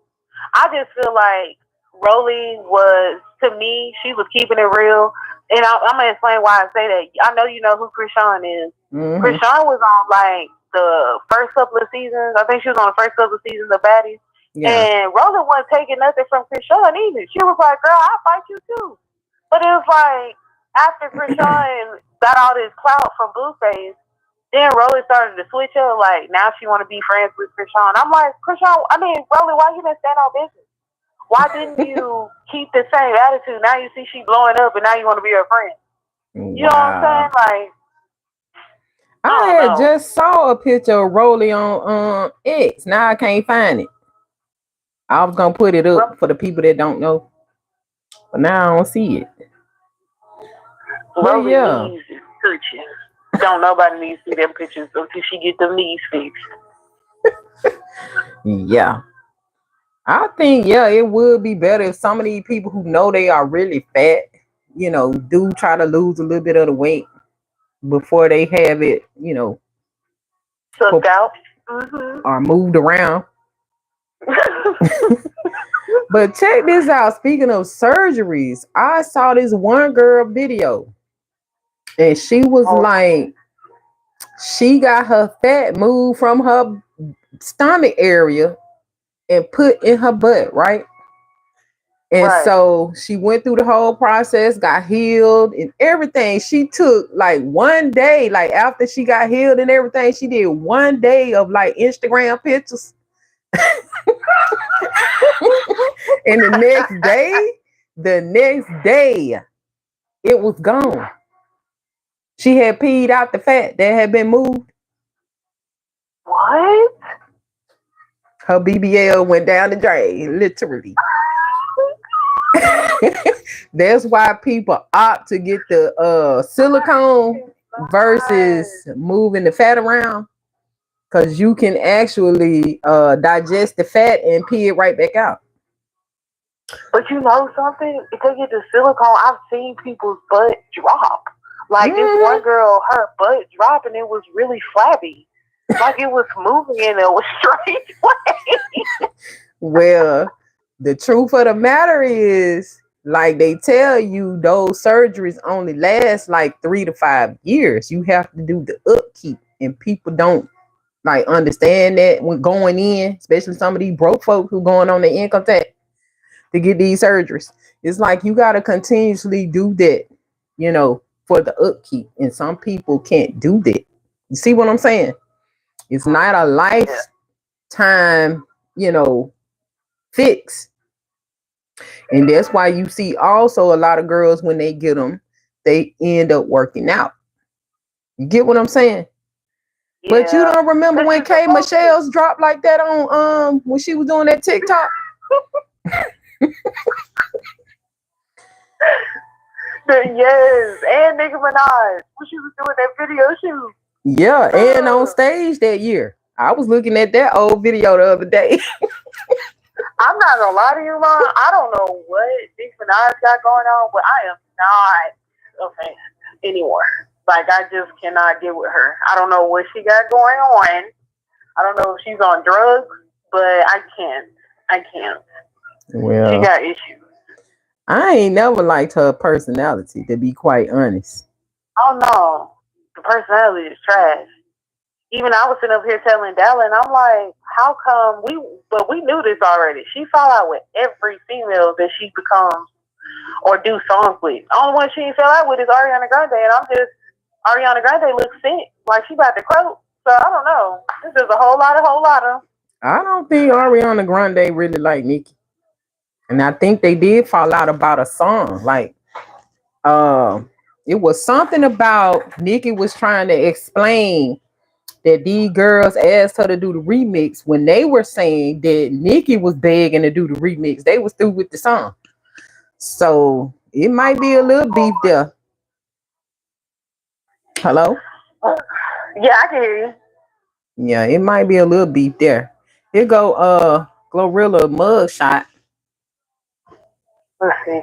I just feel like Rolly was, to me, she was keeping it real. And I'm going to explain why I say that. I know you know who Krishan is. Mm-hmm. Krishan was on like the first couple of seasons. I think she was on the first couple of seasons of Baddies. Yeah. And Rolly wasn't taking nothing from Krishan either. She was like, girl, I'll fight you too. But it was like, after Krishan got all this clout from Blueface, then Rolly started to switch up. Like, now she want to be friends with Krishan. I'm like, Rolly, why you didn't stand on business? Why didn't you keep the same attitude? Now you see she blowing up and now you want to be her friend. You know what I'm saying? Like, I had just saw a picture of Rolly on X. Now I can't find it. I was going to put it up for the people that don't know. But now I don't see it. Rolly needs pictures. Don't nobody needs to see them pictures until she get them knees fixed. Yeah. I think, it would be better if some of these people who know they are really fat, you know, do try to lose a little bit of the weight before they have it, you know, sucked out or moved around. But check this out. Speaking of surgeries, I saw this one girl video and she was like, she got her fat moved from her stomach area and put in her butt, right? And so she went through the whole process, got healed and everything. She took like one day, like after she got healed and everything, she did 1 day of like Instagram pictures. And the next day, it was gone. She had peed out the fat that had been moved. What? Her BBL went down the drain, literally. That's why people opt to get the silicone versus moving the fat around, because you can actually digest the fat and pee it right back out. But you know something? If they get the silicone, I've seen people's butt drop. Like this one girl, her butt dropped and it was really flabby. Like it was moving in a strange way. Well, the truth of the matter is, like they tell you, those surgeries only last like 3 to 5 years. You have to do the upkeep, and people don't like understand that when going in, especially some of these broke folk who going on the income tax to get these surgeries. It's like you got to continuously do that, for the upkeep, and some people can't do that. You see what I'm saying? It's not a lifetime, fix. And that's why you see also a lot of girls when they get them, they end up working out. You get what I'm saying? Yeah. But you don't remember when K Michelle's dropped like that on when she was doing that TikTok? Yes, and Nicki Minaj when she was doing that video shoot. Yeah, and on stage that year. I was looking at that old video the other day. I'm not gonna lie to you, Mom. I don't know what Nicki Minaj got going on, but I am not a fan anymore. Like, I just cannot get with her. I don't know what she got going on. I don't know if she's on drugs, but I can't. Well, she got issues. I ain't never liked her personality, to be quite honest. Oh no, the personality is trash. Even I was sitting up here telling Dalla, and I'm like, how come we knew this already. She fall out with every female that she becomes or do songs with. The only one she ain't fell out with is Ariana Grande, and Ariana Grande looks sick, like she about to croak. So I don't know. This is a whole lot of. I don't think Ariana Grande really like Nicki. And I think they did fall out about a song. Like, it was something about Nicki was trying to explain that these girls asked her to do the remix when they were saying that Nicki was begging to do the remix. They was through with the song. So it might be a little beef there. Hello? Yeah, I can hear you. Yeah, it might be a little beef there. Here go Glorilla mugshot. Let's see.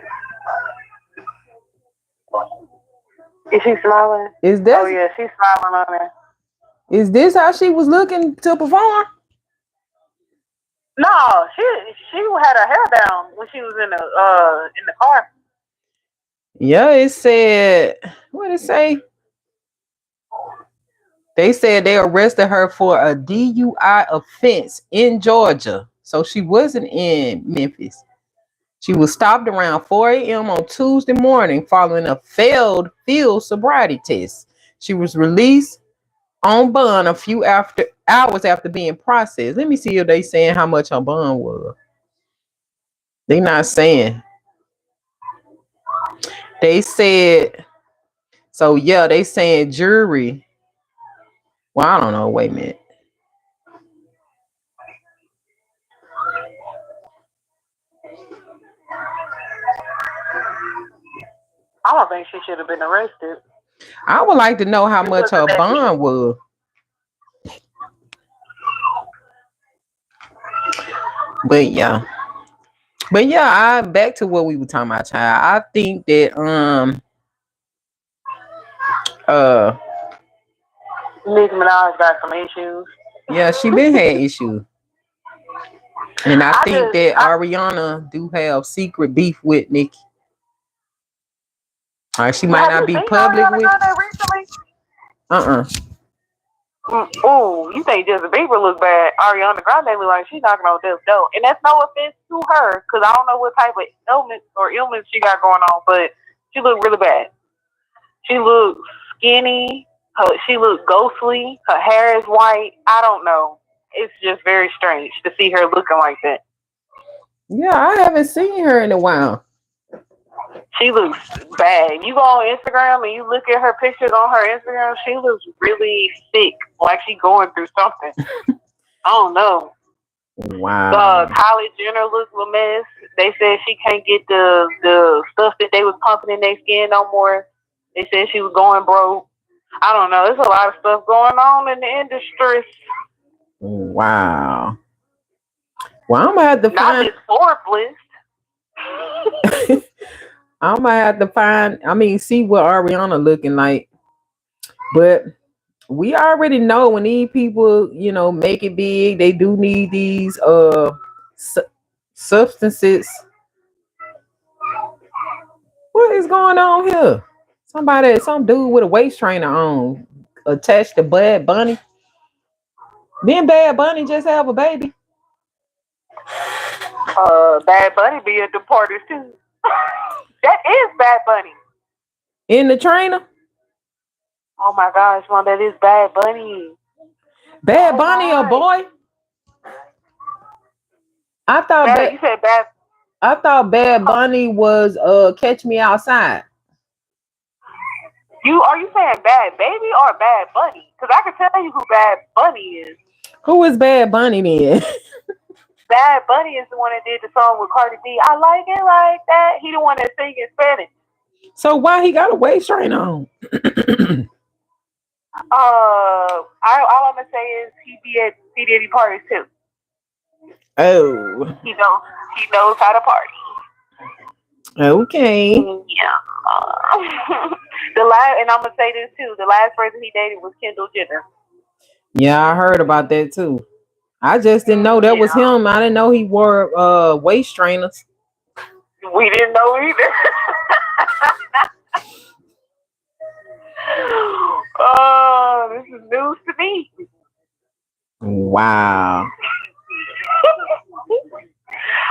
Is she smiling? Is that? Oh yeah, she's smiling on there. Is this how she was looking to perform? No, she had her hair down when she was in the car. Yeah, it said, what did it say? They said they arrested her for a DUI offense in Georgia. So she wasn't in Memphis. She was stopped around 4 a.m. on Tuesday morning following a failed field sobriety test. She was released on bond a few hours after being processed. Let me see if they saying how much her bond was. They not saying. They said, so yeah, they saying jury. Well, I don't know. Wait a minute. I don't think she should have been arrested. I would like to know how much her bond was. But yeah, I back to what we were talking about, child. I think that Nicki Minaj got some issues. Yeah, she been had issues. And I think that Ariana do have secret beef with Nicki. She might not be public Ariana with. Oh, you think Justin Bieber look bad? Ariana Grande look like she's knocking on death's door, and that's no offense to her, because I don't know what type of illness she got going on, but she look really bad. She looks skinny. She looks ghostly. Her hair is white. I don't know. It's just very strange to see her looking like that. Yeah, I haven't seen her in a while. She looks bad. You go on Instagram and you look at her pictures on her Instagram, she looks really sick, like she going through something. I don't know. Wow. Kylie Jenner looks a mess. They said she can't get the stuff that they was pumping in their skin no more. They said she was going broke. I don't know. There's a lot of stuff going on in the industry. Wow. Well, I'm gonna have to find this Forbes list. I'm gonna have to see what Ariana looking like. But We already know when these people, you know, make it big, they do need these su- substances. What is going on here? Some dude with a waist trainer on attached to Bad Bunny. Then Bad Bunny just have a baby Bad Bunny be at the parties too. That is Bad Bunny. in the trainer. Oh my gosh, Mom, that is Bad Bunny. Bad Bunny a boy? I thought Bad, you said Bad. I thought Bad Bunny was Catch Me Outside. Are you saying Bad Baby or Bad Bunny? Because I can tell you who Bad Bunny is. Who is Bad Bunny then? Bad Bunny is the one that did the song with Cardi B. I like it like that. He the one that sing in Spanish. So why he got a waist trainer on? All I'm gonna say is he be at P Diddy parties too. Oh, He knows how to party. okay. Yeah. And I'm gonna say this too. The last person he dated was Kendall Jenner. Yeah, I heard about that too. I just didn't know that was him. I didn't know he wore waist trainers. We didn't know either. Oh, this is news to me. Wow.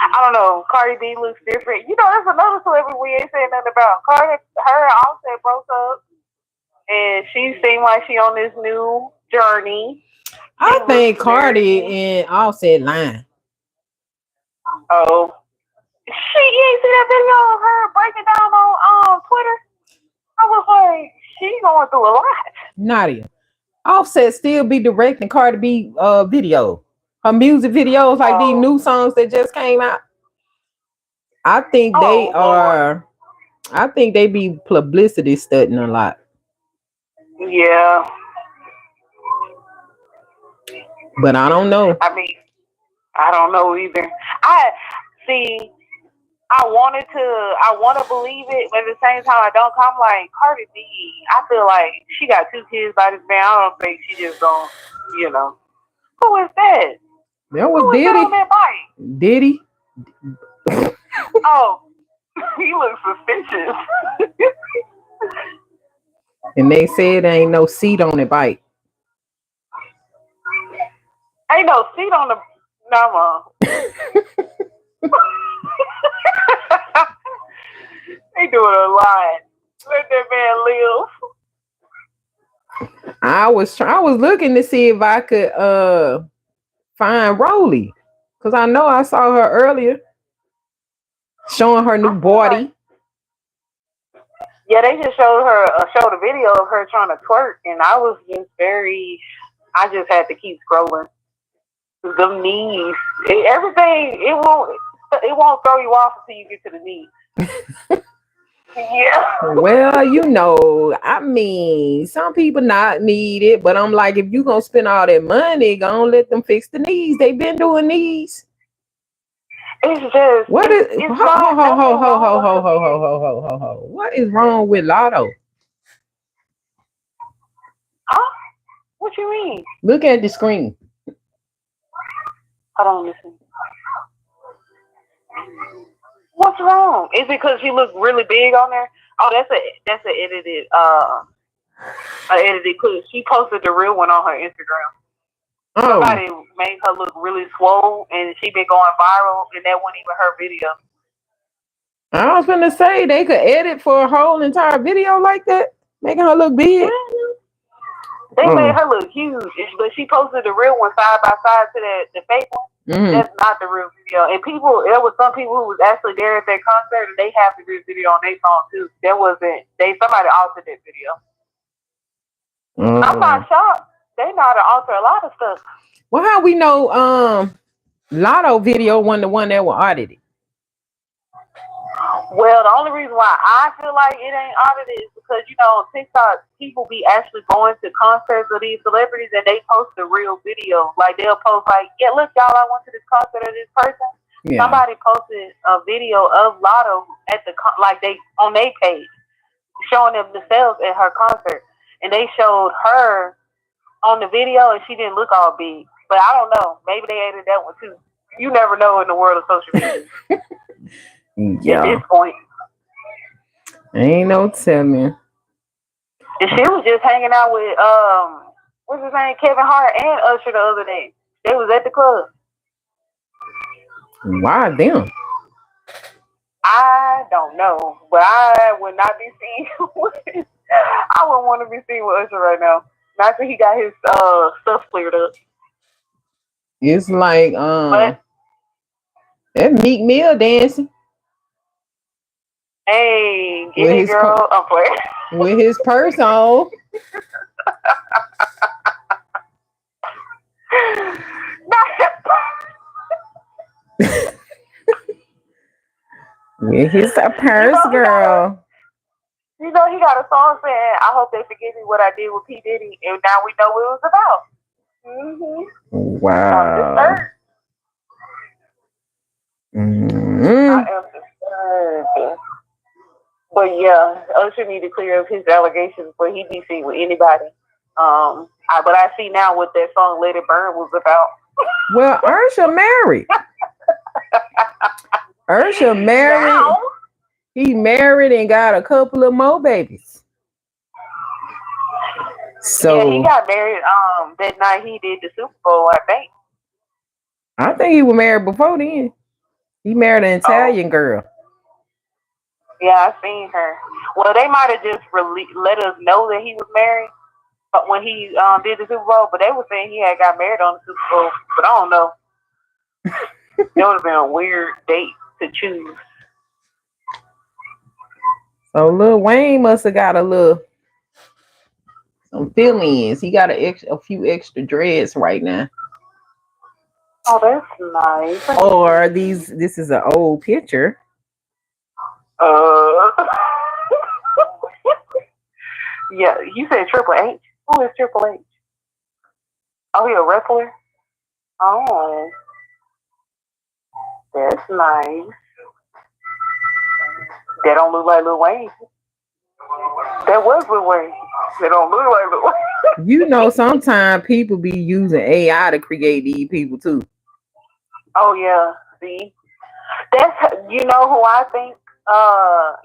I don't know. Cardi B looks different. You know, there's another celebrity we ain't saying nothing about. Her and Offset broke up, and she seemed like she on this new journey. I think Cardi and Offset lying. Oh, you ain't see that video of her breaking down on Twitter? I was like, she going through a lot. Nadia, Offset still be directing Cardi B video, her music videos, like these new songs that just came out. I think they are. I think they be publicity studying a lot. Yeah. But I don't know. I mean, I don't know either. I want to believe it, but at the same time, I don't. I'm like, Cardi B, I feel like she got 2 kids by this man. I don't think she just gonna, Who is that? That was Diddy. On that bike? Diddy. Oh, he looks suspicious. And they said there ain't no seat on the bike. Ain't no seat on the. No, they doing a lot. Let that man live. I was looking to see if I could find Rolly, because I know I saw her earlier showing her new body. Yeah, they just showed a video of her trying to twerk, and I was just I just had to keep scrolling. Them knees, everything, it won't throw you off until you get to the knees. Yeah. Well, I mean, some people not need it, but I'm like, if you gonna spend all that money, gonna let them fix the knees. They've been doing knees. It's just what is what is wrong with Lotto? Huh? What you mean? Look at the screen. I don't listen. What's wrong? Is it because she looks really big on there? Oh, that's an edited clip. She posted the real one on her Instagram. Oh. Somebody made her look really swole, and she been going viral, and that wasn't even her video. I was gonna say they could edit for a whole entire video like that, making her look big. They made her look huge, but she posted the real one side by side to the fake one. Mm-hmm. That's not the real video. And there was some people who was actually there at that concert, and they have the real video on their phone too. Somebody altered that video. I'm not shocked. They know how to alter a lot of stuff. Well, how we know Lotto video wasn't the one that was audited? Well, the only reason why I feel like it ain't audited is because, on TikTok, people be actually going to concerts of these celebrities and they post the real video. Like, they'll post like, yeah, look, y'all, I went to this concert of this person. Yeah. Somebody posted a video of Lotto at on their page, showing them themselves at her concert. And they showed her on the video, and she didn't look all big. But I don't know. Maybe they added that one too. You never know in the world of social media. Yeah. At this point, Ain't no telling. and she was just hanging out with what's his name, Kevin Hart and Usher the other day. They was at the club. Why them? I don't know, but I would not be seen with. I wouldn't want to be seen with Usher right now. Not that he got his stuff cleared up. It's like But that Meek Mill dancing. Hey, get it, girl. I'm playing. With his purse on. With his purse, girl. You know, he got a song saying, I hope they forgive me what I did with P. Diddy. And now we know what it was about. Mm-hmm. Wow. Mm-hmm. I am disturbed. But yeah, Usher need to clear up his allegations before he be seen with anybody. But I see now what that song "Let It Burn" was about. Well, Usher married. Usher married. Now? He married and got a couple of more babies. So yeah, he got married that night he did the Super Bowl, I think. I think he was married before then. He married an Italian girl. Yeah, I seen her. Well, they might have just let us know that he was married when he did the Super Bowl, but they were saying he had got married on the Super Bowl. But I don't know. It would have been a weird date to choose. So Lil Wayne must have got some fill-ins. He got a few extra dreads right now. Oh, that's nice. Or this is an old picture. Yeah, you said Triple H. Who is Triple H? Oh, he a wrestler? Oh, that's nice. That don't look like Lil Wayne. That was Lil Wayne. They don't look like Lil Wayne. You know, sometimes people be using AI to create these people too. Oh yeah, see, that's you know who I think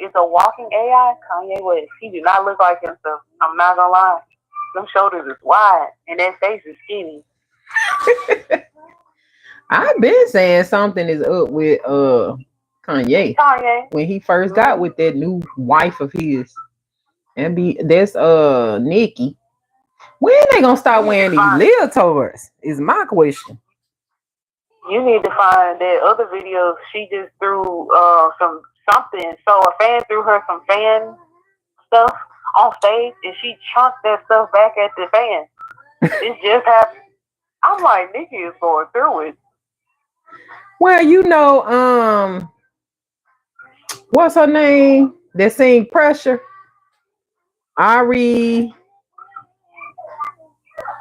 is a walking AI. Kanye West. He do not look like himself. I'm not gonna lie. Them shoulders is wide and that face is skinny. I've been saying something is up with Kanye. When he first got with that new wife of his. And that's Nikki. When they gonna start wearing these leotards? Is my question. You need to find that other video. She just threw something. So a fan threw her some fan stuff on stage, and she chunked that stuff back at the fan. It just happened. I'm like, Nikki is going through it. Well, you know, what's her name? That sing Pressure. Ari.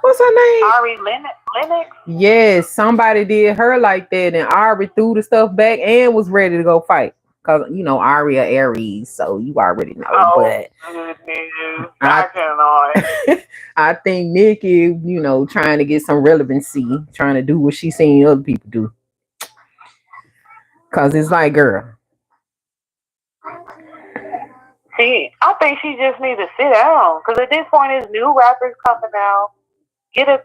What's her name? Ari Lennox? Yes, somebody did her like that, and Ari threw the stuff back and was ready to go fight. Cause you know Ari are Aries, so you already know. But I think Nikki, you know, trying to get some relevancy, trying to do what she seen other people do. Cause it's like, girl. I think she just needs to sit down. Cause at this point, there's new rappers coming out. Get a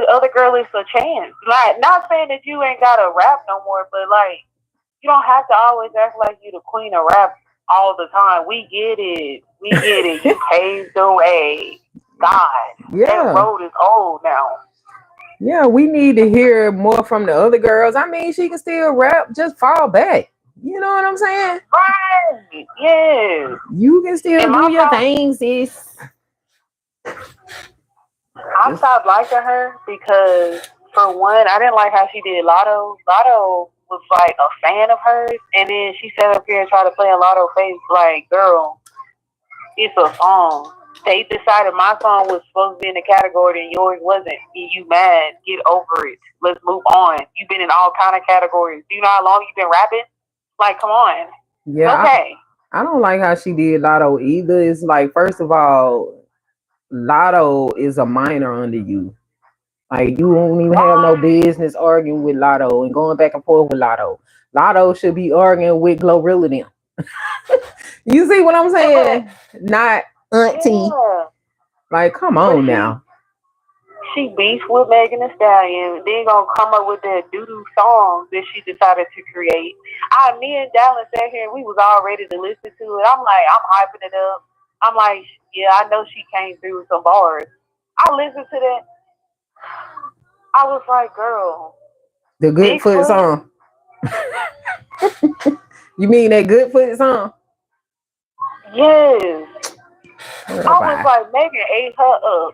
other girlies a chance. Like, not saying that you ain't gotta rap no more, but like, you don't have to always act like you the queen of rap all the time. We get it. You paved the way. God, that road is old now. Yeah, we need to hear more from the other girls. I mean, she can still rap, just fall back. You know what I'm saying? Right. Yeah. You can still do your things, sis. I stopped liking her because, for one, I didn't like how she did Lotto. Lotto was like a fan of hers, and then she sat up here and tried to play a Lotto face. Like, girl, it's a song. They decided my song was supposed to be in the category and yours wasn't. You mad? Get over it. Let's move on. You've been in all kind of categories. Do you know how long you've been rapping? Like, come on. Yeah. Okay. I don't like how she did Lotto either. It's like, first of all, Lotto is a minor under you. Like you don't even have no Why? business arguing with Lotto and going back and forth with Lotto. Lotto should be arguing with Glorilla them. You see what I'm But saying? Not Auntie. yeah, Like, come but on now. she beats with Megan Thee Stallion. Then gonna come up with that doo doo song that she decided to create. Me and Dallin sat here and we was all ready to listen to it. I'm like, I'm hyping it up. I'm like, yeah, I know she came through with some bars. I listened to that. I was like, girl, The Goodfoot Bigfoot. song. You mean that Goodfoot song? Yes. Girl, I was bye. like, Megan ate her up.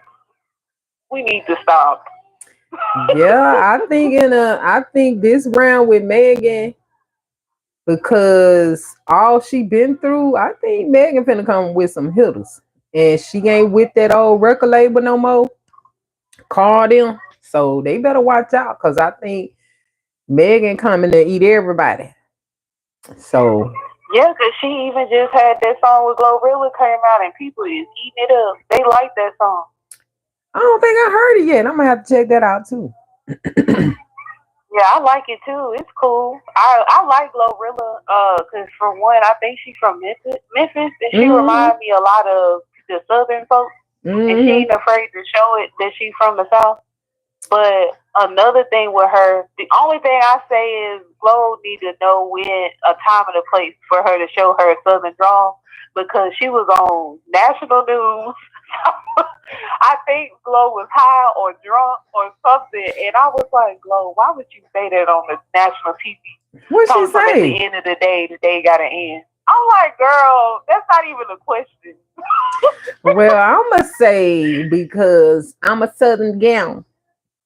We need to stop. Yeah, I think this round with Megan, because all she been through, I think Megan finna come with some hitters. And she ain't with that old record label no more. Call them. So they better watch out because I think Megan coming to eat everybody. So Yeah, because she even just had that song with Glorilla came out and people is eating it up. They like that song. I don't think I heard it yet. I'm gonna have to check that out too. Yeah, I like it too. It's cool. I like Glorilla. Cause for one, I think she's from Memphis, and she Mm-hmm. reminds me a lot of the Southern folks. And she Mm-hmm. ain't afraid to show it that she's from the South. But another thing with her, the only thing I say is Flo need to know when a time and a place for her to show her Southern drawl because she was on national news. I think Flo was high or drunk or something, and I was like, Flo, why would you say that on the national TV? What she Talking from at say? the end of the day gotta end. I'm like, girl, that's not even a question. Well, I'ma say because I'm a Southern gal.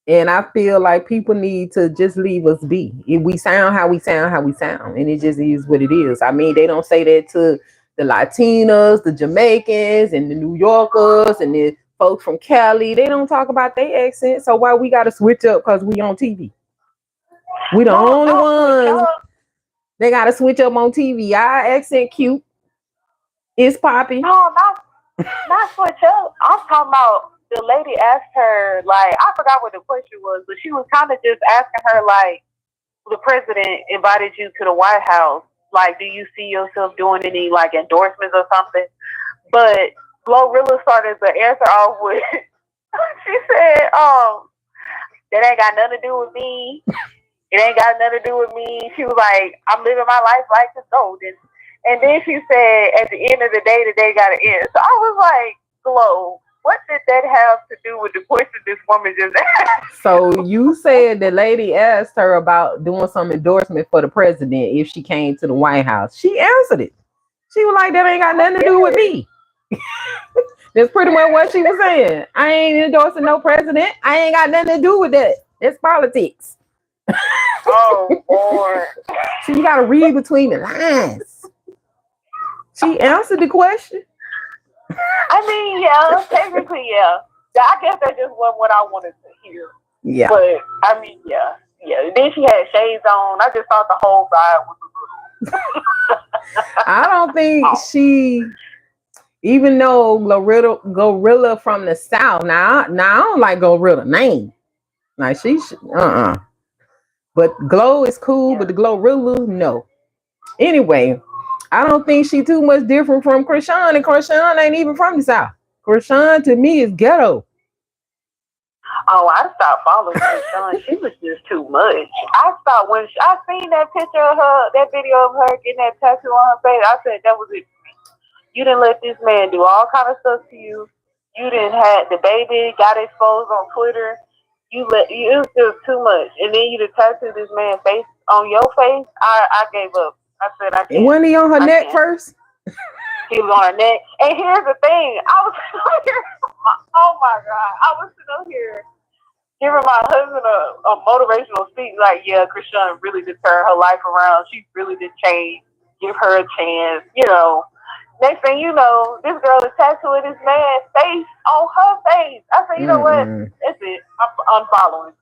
And I feel like people need to just leave us be. If we sound how we sound, how we sound. And it just is what it is. I mean, they don't say that to the Latinas, the Jamaicans, and the New Yorkers, and the folks from Cali. They don't talk about their accent. So why we got to switch up because we on TV? We the No, only not switch ones. up. They got to switch up on TV. Our accent cute. It's poppy. No, not switch up. I'm talking about the lady asked her, like, I forgot what the question was, but she was kind of just asking her, like, the president invited you to the White House. Like, do you see yourself doing any, like, endorsements or something? But Glorilla started the answer off with, she said, that ain't got nothing to do with me. It ain't got nothing to do with me. She was like, I'm living my life like it's golden. And then she said, at the end of the day got to end. So I was like, Glow, what did that have to do with the question this woman just asked? So you said the lady asked her about doing some endorsement for the president if she came to the White House. She answered it. She was like, that ain't got nothing to do with me. That's pretty much what she was saying. I ain't endorsing no president. I ain't got nothing to do with that. It's politics. Oh, Lord. So you gotta read between the lines. She answered the question. I mean, yeah, technically, yeah. I guess that just wasn't what I wanted to hear. Yeah. But, I mean, yeah. Yeah. Then she had shades on. I just thought the whole vibe was a little. I don't think she, even though Gorilla from the South. Now I don't like Gorilla name. Like she But Glow is cool, but the Glorilla, no. Anyway, I don't think she too much different from Krishan, and Krishan ain't even from the South. Krishan to me is ghetto. Oh, I stopped following Krishan. She was just too much. I stopped when I seen that picture of her, that video of her getting that tattoo on her face. I said that was it for me. You didn't let this man do all kind of stuff to you. You didn't have the baby got exposed on Twitter. It was just too much. And then you tattoo this man's face on your face. I gave up. I said I And can't. wasn't he on her neck first? He was on her neck. And here's the thing. I was sitting here. Oh my God. I was sitting here giving my husband a motivational speech. Like, yeah, Krishan really did turn her life around. She really did change. Give her a chance. You know. Next thing you know, this girl is tattooing this man's face on her face. I said, you know what? That's it. I'm unfollowing.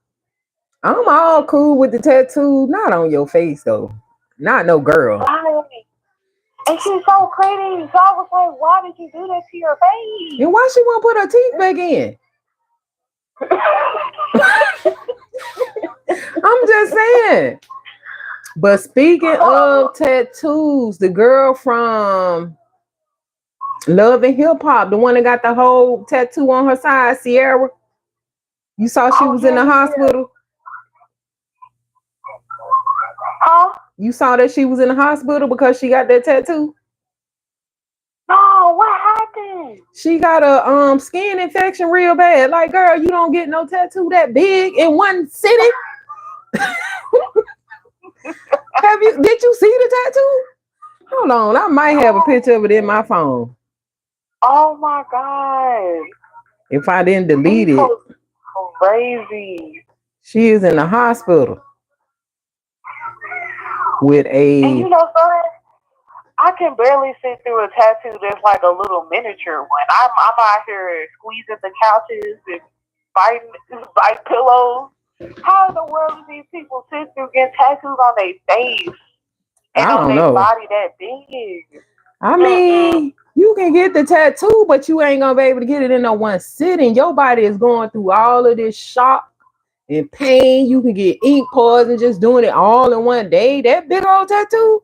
I'm all cool with the tattoo. Not on your face, though. Not no girl. Why? And she's so pretty. So I was like, why did you do that to your face? And why she won't put her teeth back in? I'm just saying. But speaking of tattoos, the girl from Love and Hip Hop, the one that got the whole tattoo on her side, Sierra, you saw she was in the hospital? Huh? You saw that she was in the hospital because she got that tattoo? No, what happened? She got a skin infection real bad. Like, girl, you don't get no tattoo that big in one sitting. Did you see the tattoo? Hold on, I might have a picture of it in my phone. Oh my God. If I didn't delete it. Crazy. She is in the hospital with a. And you know, son, I can barely sit through a tattoo that's like a little miniature one. I'm out here squeezing the couches and biting pillows. How in the world do these people sit through getting tattoos on their face and on their body that big? I mean, you can get the tattoo, but you ain't gonna be able to get it in no one sitting. Your body is going through all of this shock and pain. You can get ink poison just doing it all in one day. That big old tattoo,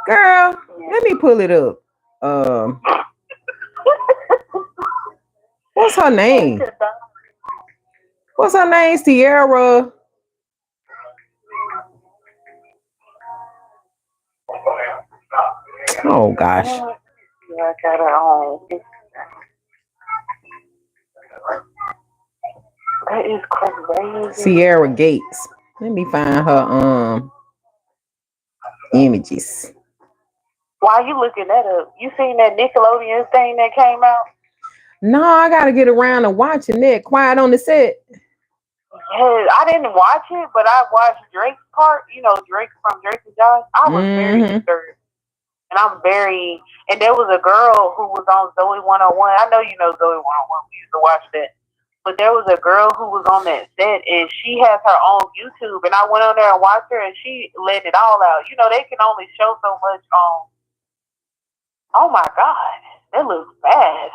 girl. Let me pull it up. What's her name? What's her name? Sierra. Oh gosh. Yeah, I got her on. That is crazy. Sierra Gates. Let me find her images. Why you looking that up? You seen that Nickelodeon thing that came out? No, I gotta get around to watching that. Quiet on the Set. Yeah, I didn't watch it, but I watched Drake's part. You know, Drake from Drake and Josh. I was very disturbed. And there was a girl who was on Zoe 101. I know you know Zoe 101. We used to watch that. But there was a girl who was on that set, and she has her own YouTube. And I went on there and watched her, and she let it all out. You know, they can only show so much on. Oh my God, that looks bad.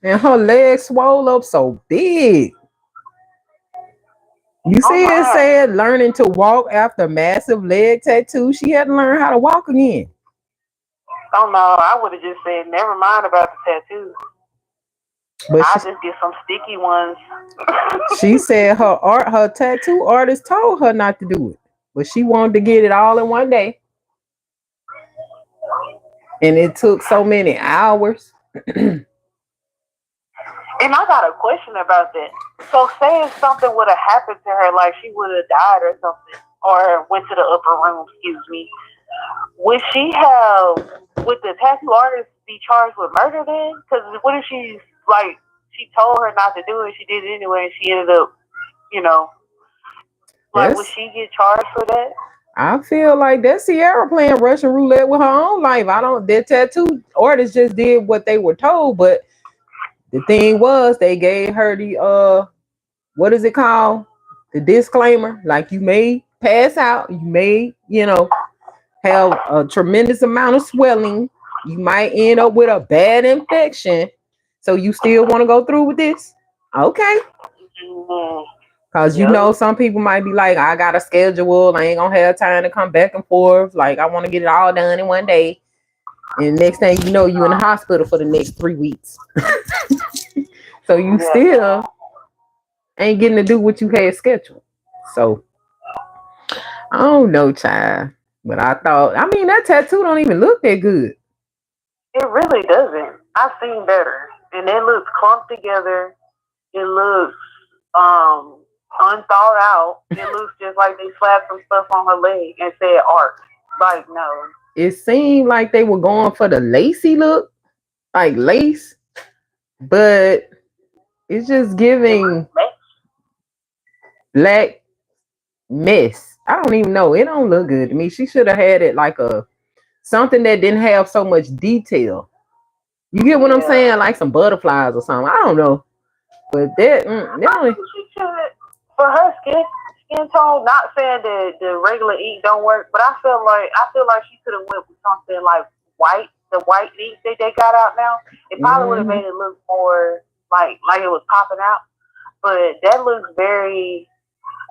And her legs swole up so big. You see, it said learning to walk after massive leg tattoo. She had to learn how to walk again. Oh no, I would have just said never mind about the tattoos. But I'll just get some sticky ones. She said her tattoo artist told her not to do it, but she wanted to get it all in one day. And it took so many hours. And I got a question about that. So say if something would have happened to her, like she would have died or something, or went to the upper room, excuse me, would the tattoo artist be charged with murder then? Because what if she told her not to do it, she did it anyway, and she ended up, would she get charged for that? I feel like that Sierra playing Russian roulette with her own life. That tattoo artist just did what they were told, but the thing was they gave her the what is it called? The disclaimer. Like, you may pass out, you may, have a tremendous amount of swelling. You might end up with a bad infection. So you still want to go through with this? Okay. Because some people might be like, I got a schedule. I ain't going to have time to come back and forth. Like, I want to get it all done in one day. And next thing you know, you're in the hospital for the next 3 weeks. So you still ain't getting to do what you had scheduled. So, I don't know, child. But that tattoo don't even look that good. It really doesn't. I've seen better. And it looks clumped together. It looks unthought out. It looks just like they slapped some stuff on her leg and said art. Like, no. It seemed like they were going for the lacy look. Like lace. But it's just giving black mess. I don't even know. It don't look good to me. She should have had it like something that didn't have so much detail. You get what I'm saying? Like some butterflies or something. I don't know. But that only... She should, for her skin skin tone. Not saying that the regular ink don't work, but I feel like she could have went with something like white, the white ink that they got out now. It probably would have made it look more like it was popping out. But that looks very.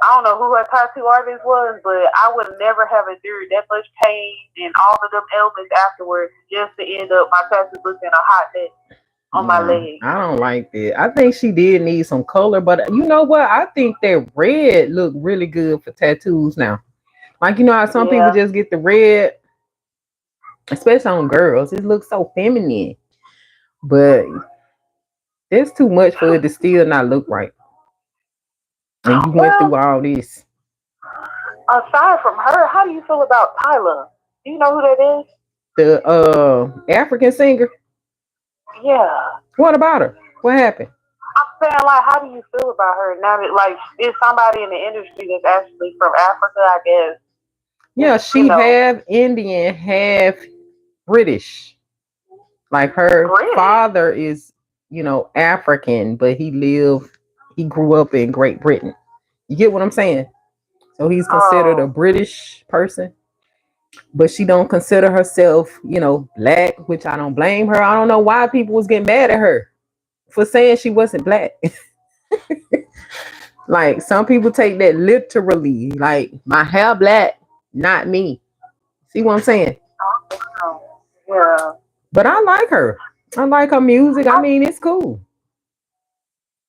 I don't know who her tattoo artist was, but I would never have endured that much pain and all of them ailments afterwards just to end up my tattoo looking a hot mess on my leg. I don't like that. I think she did need some color, but you know what? I think that red look really good for tattoos now. Like, you know how some people just get the red, especially on girls. It looks so feminine, but it's too much for it to still not look right. And you went through all this. Aside from her, how do you feel about Tyler? Do you know who that is? The African singer. Yeah. What about her? What happened? I'm saying, like, how do you feel about her now that, like, is somebody in the industry that's actually from Africa, I guess? Yeah, she half Indian, half British. Like her father is, you know, African, but he grew up in Great Britain. You get what I'm saying? So he's considered a British person, but she don't consider herself, you know, black, which I don't blame her. I don't know why people was getting mad at her for saying she wasn't black. Like some people take that literally, like my hair black, not me. See what I'm saying? Yeah. But I like her. I like her music. I mean, it's cool.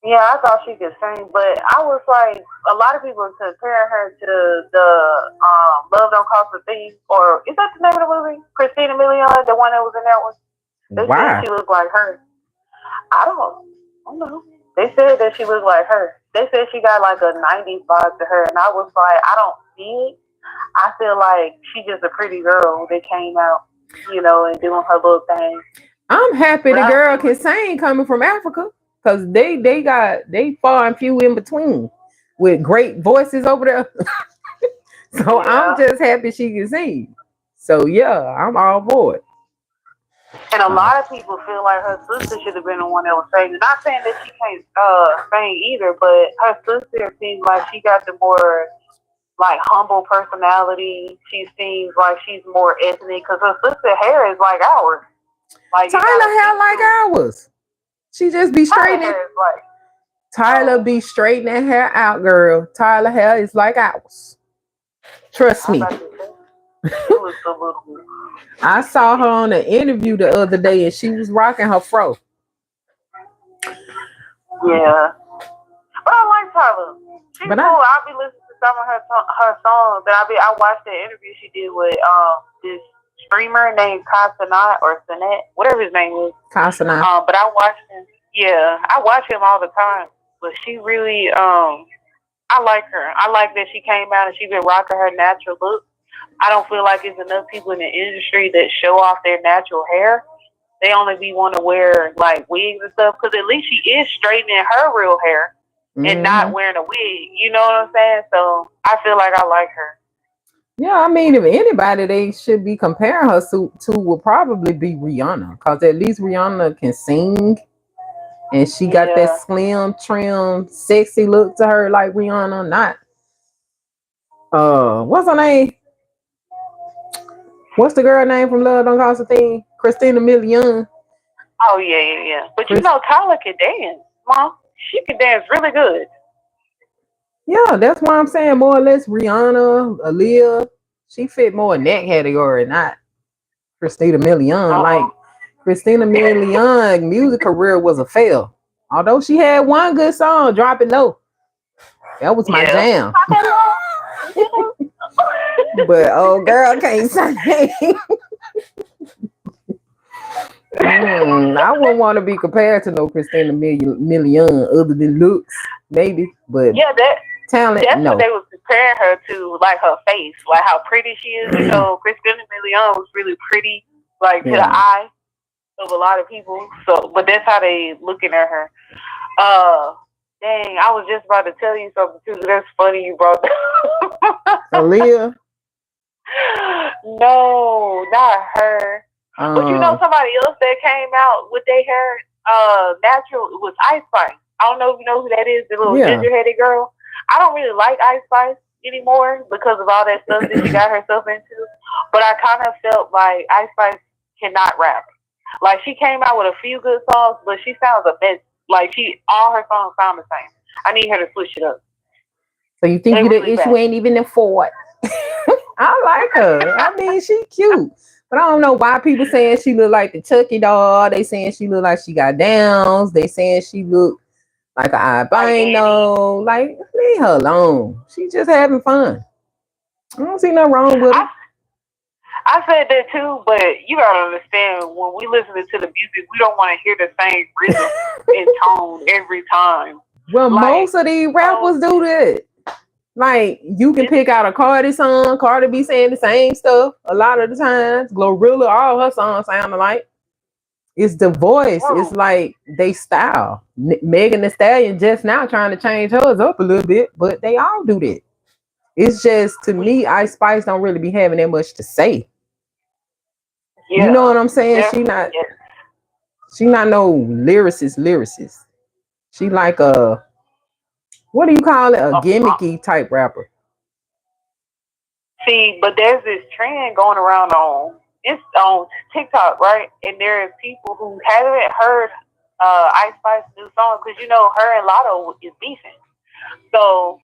Yeah, I thought she could sing, but I was like, a lot of people comparing her to the Love Don't Cost a Thing, or is that the name of the movie? Christina Milian, the one that was in that one. They said she looked like her. I don't know. They said that she looked like her. They said she got like a 90s vibe to her, and I was like, I don't see it. I feel like she's just a pretty girl that came out, you know, and doing her little thing. I'm happy the girl can sing coming from Africa, because they far and few in between with great voices over there. So I'm just happy she can sing. So yeah, I'm all for it. And a lot of people feel like her sister should have been the one that was singing. Not saying that she can't sing either, but her sister seems like she got the more like humble personality. She seems like she's more ethnic because her sister's hair is like ours. Like Tyler hair like ours. She just be straightening. Tyler be straightening that hair out, girl. Tyler hair is like ours. Trust me. I saw her on an interview the other day and she was rocking her fro. Yeah. But I like Tyler. She's cool. I'll be listening to some of her songs. I watched the interview she did with this streamer named Casanat or Sanet, whatever his name is. Casanat. But I watched him. Yeah, I watch him all the time. But she really, I like her. I like that she came out and she's been rocking her natural look. I don't feel like there's enough people in the industry that show off their natural hair. They only be want to wear like wigs and stuff because at least she is straightening her real hair and not wearing a wig. You know what I'm saying? So I feel like I like her. Yeah, I mean, if anybody they should be comparing her to would probably be Rihanna, because at least Rihanna can sing, and she got that slim, trim, sexy look to her like Rihanna. Not what's her name? What's the girl name from Love Don't Cost a Thing? Christina Milian. Oh yeah. But you know, Tyler can dance, Mom. She can dance really good. Yeah, that's why I'm saying more or less Rihanna, Aaliyah. She fit more in that category, not Christina Milian. Like Christina Milian music career was a fail. Although she had one good song, Drop It Low. That was my jam. But old girl can't sing. I wouldn't want to be compared to no Christina Milian other than looks, maybe. But talent, that's no. What they was comparing her to, like her face, like how pretty she is. You know, Christina Milian was really pretty, like to the eye of a lot of people. So, but that's how they looking at her. Dang, I was just about to tell you something too. That's funny you brought that. Aaliyah? No, not her. But you know somebody else that came out with their hair natural. It was Ice Spice. I don't know if you know who that is. The little ginger-headed girl. I don't really like Ice Spice anymore because of all that stuff that she got herself into. But I kind of felt like Ice Spice cannot rap. Like she came out with a few good songs, but she sounds a bit like all her songs sound the same. I need her to switch it up. So you think the issue ain't even the Ford? I like her. I mean, she cute. But I don't know why people saying she look like the Chucky doll. They saying she look like she got downs. They saying she look like an albino. Like, leave her alone. She just having fun. I don't see nothing wrong with her. I said that too, but you gotta understand, when we listen to the music, we don't want to hear the same rhythm and tone every time. Well, like, most of these rappers do that. Like, you can pick out a Cardi song. Cardi be saying the same stuff a lot of the times. Glorilla, all her songs sound alike. It's the voice. It's like they style. Megan Thee Stallion just now trying to change hers up a little bit, but they all do that. It's just, to me, Ice Spice don't really be having that much to say. Yeah, you know what I'm saying? Yeah. She not no lyricist. She like a, what do you call it? A gimmicky type rapper. See, but there's this trend going around on TikTok, right? And there's people who haven't heard Ice Spice's new song, because you know her and Lotto is beefing. So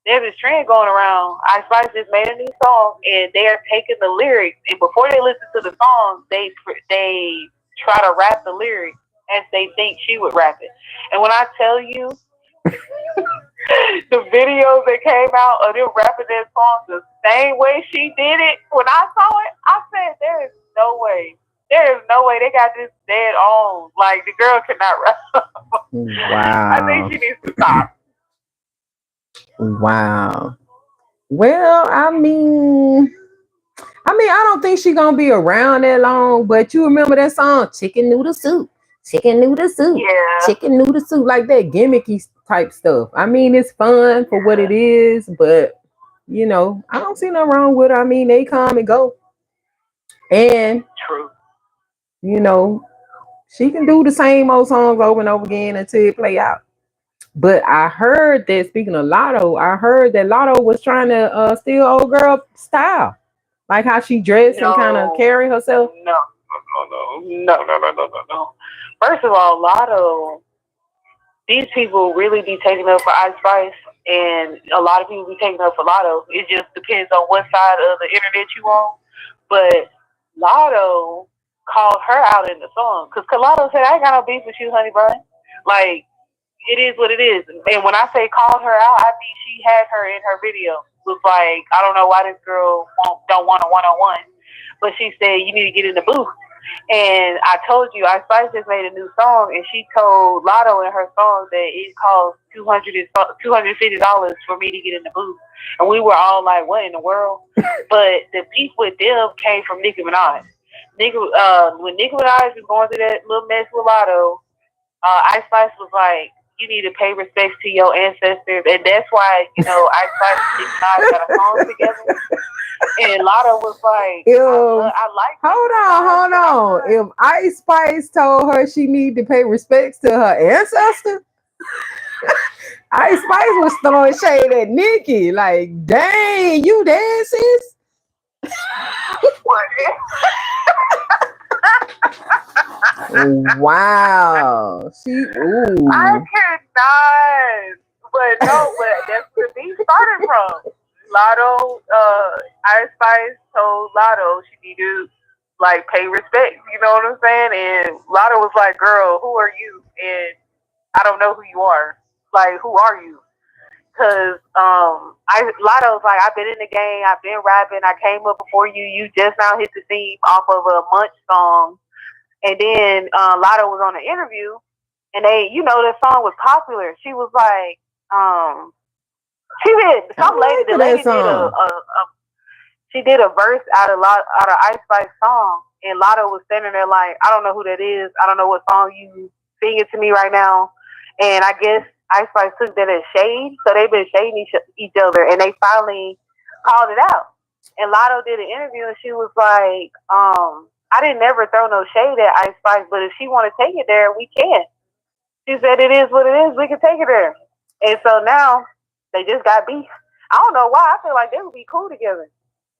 there's this trend going around. Ice Spice just made a new song, and they are taking the lyrics, and before they listen to the song, they try to rap the lyrics as they think she would rap it. And when I tell you, the videos that came out of them rapping that song the same way she did it, when I saw it, I said, there is no way they got this dead on. Like, the girl cannot rap. Wow. I think she needs to stop. Wow. Well, I mean, I don't think she's gonna be around that long, but you remember that song, Chicken Noodle Soup? Chicken Noodle Soup. Yeah. Chicken Noodle Soup, like that gimmicky type stuff. I mean, it's fun for what it is, but you know, I don't see nothing wrong with it. I mean, they come and go. And true. You know, she can do the same old songs over and over again until it play out. But I heard that, speaking of Lotto, I heard that Lotto was trying to steal old girl style. Like how she dressed and kind of carry herself. No. First of all, Lotto, these people really be taking up for Ice Spice, and a lot of people be taking up for Lotto. It just depends on what side of the internet you on. But Lotto called her out in the song, because Lotto said, I ain't got no beef with you, honey bun. Like, it is what it is. And when I say called her out, I mean she had her in her video. It was like, I don't know why this girl don't want a one-on-one. But she said, you need to get in the booth. And I told you, Ice Spice just made a new song, and she told Lotto in her song that it costs $250 for me to get in the booth. And we were all like, what in the world? But the beef with them came from Nicki Minaj. When Nicki Minaj was going through that little mess with Lotto, Ice Spice was like, you need to pay respects to your ancestors. And that's why, you know, Ice Spice and Nicki Minaj got a song together. And Lotto was like, I like Hold on. If Ice Spice told her she need to pay respects to her ancestors, Ice Spice was throwing shade at Nicki. Like, dang, you dead, sis? Wow. I cannot. But no, that's where the beef started from. Lotto, Ice Spice told Lotto she needed to like pay respect. You know what I'm saying? And Lotto was like, "Girl, who are you?" And I don't know who you are. Like, who are you? Because Lotto's like, I've been in the game, I've been rapping, I came up before you. You just now hit the scene off of a Munch song. And then Lotto was on an interview, and that song was popular. She was like, she did a verse out of Ice Spice song, and Lotto was standing there like, I don't know who that is. I don't know what song you singing to me right now. And I guess Ice Spice took that as shade, so they've been shading each other, and they finally called it out. And Lotto did an interview, and she was like, I didn't never throw no shade at Ice Spice, but if she want to take it there, we can. She said, it is what it is. We can take it there. And so now they just got beef. I don't know why. I feel like they would be cool together.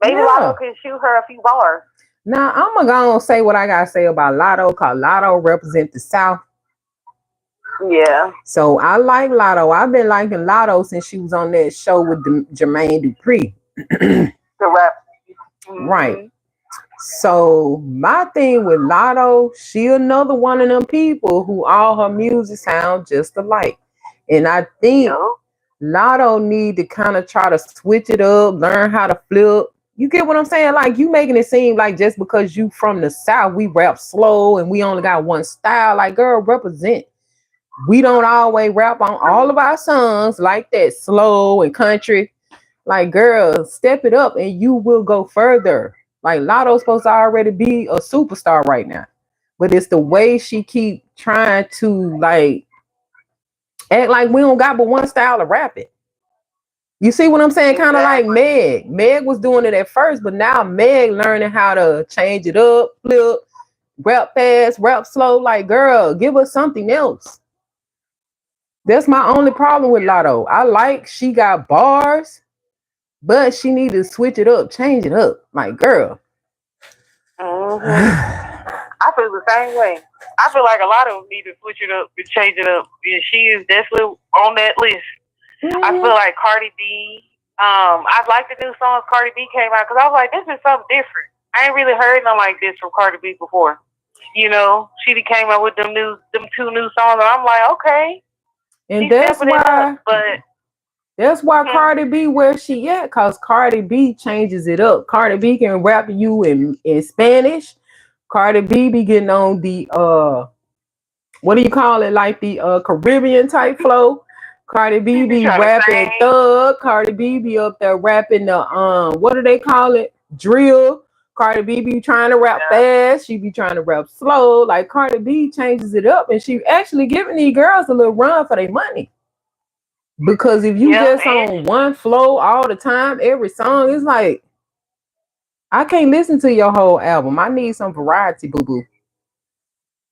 Maybe Lotto can shoot her a few bars. Now I'm gonna go and say what I gotta say about Lotto, cause Lotto represents the South. Yeah. So I like Lotto. I've been liking Lotto since she was on that show with Jermaine Dupri. The rap. Right. So my thing with Lotto, she another one of them people who all her music sound just alike. And I think Lotto need to kind of try to switch it up, learn how to flip. You get what I'm saying? Like, you making it seem like just because you from the South, we rap slow and we only got one style. Like, girl, represent. We don't always rap on all of our songs like that, slow and country. Like, girl, step it up and you will go further. Like, Lotto's supposed to already be a superstar right now. But it's the way she keep trying to, like, act like we don't got but one style of rapping. You see what I'm saying? Kind of like Meg. Meg was doing it at first, but now Meg learning how to change it up, flip, rap fast, rap slow. Like, girl, give us something else. That's my only problem with Lotto. I like she got bars, but she need to switch it up, change it up. Like, girl. I feel the same way. I feel like a lot of them need to switch it up and change it up. And she is definitely on that list. I feel like Cardi B. I like the new songs Cardi B came out because I was like, this is something different. I ain't really heard nothing like this from Cardi B before. You know, she came out with them two new songs, and I'm like, okay. And that's why Cardi B where she at, cause Cardi B changes it up. Cardi B can rap you in Spanish. Cardi B be getting on the what do you call it, like the Caribbean type flow. Cardi B be rapping thug. Cardi B be up there rapping the what do they call it? Drill. Cardi B be trying to rap fast. She be trying to rap slow. Like, Cardi B changes it up, and she actually giving these girls a little run for their money. Because if you just on one flow all the time, every song, it's like, I can't listen to your whole album. I need some variety, boo boo.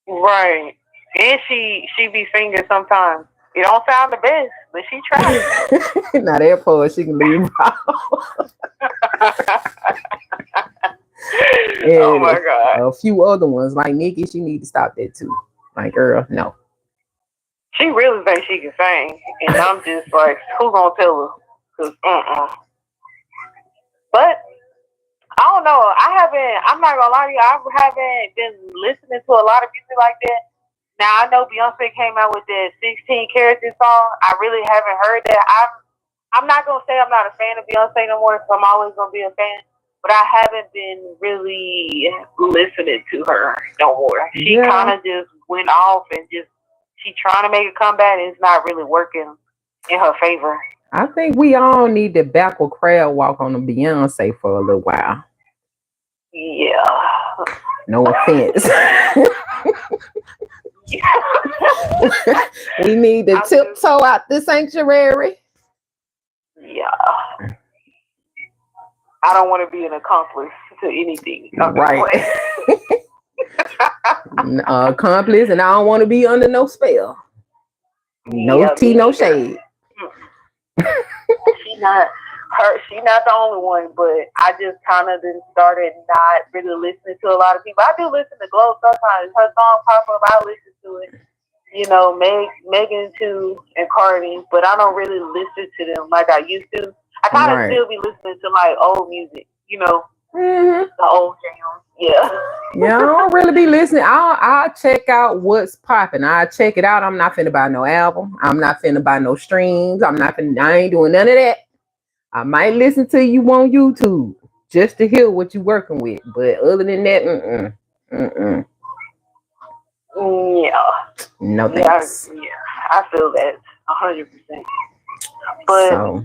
Right. And she be singing sometimes. It don't sound the best, but she tries. Not that part, she can leave out. Oh my God. A few other ones, like Nicki, she need to stop that too. Like, girl, no. She really thinks she can sing. And I'm just like, who's gonna tell her? Cause But I don't know. I'm not gonna lie to you, I haven't been listening to a lot of music like that. Now, I know Beyonce came out with that 16 Characters song. I really haven't heard that. I'm not going to say I'm not a fan of Beyonce no more, so I'm always going to be a fan. But I haven't been really listening to her no more. She kind of just went off and she's trying to make a comeback, and it's not really working in her favor. I think we all need to backward crab walk on the Beyonce for a little while. Yeah. No offense. We need to tiptoe out the sanctuary. Yeah. I don't want to be an accomplice to anything. Right. Accomplice, and I don't want to be under no spell. No tea, no shade. She's not the only one, but I just kind of started not really listening to a lot of people. I do listen to Glow sometimes. Her song pop up, I listen to it. You know, Megan too, and Cardi, but I don't really listen to them like I used to. I kind of still be listening to like old music, you know, the old jams. Yeah. Yeah, I don't really be listening. I'll check out what's popping. I'll check it out. I'm not finna buy no album. I'm not finna buy no streams. I ain't doing none of that. I might listen to you on YouTube just to hear what you're working with. But other than that, Yeah. No thanks. Yeah, I feel that 100%. But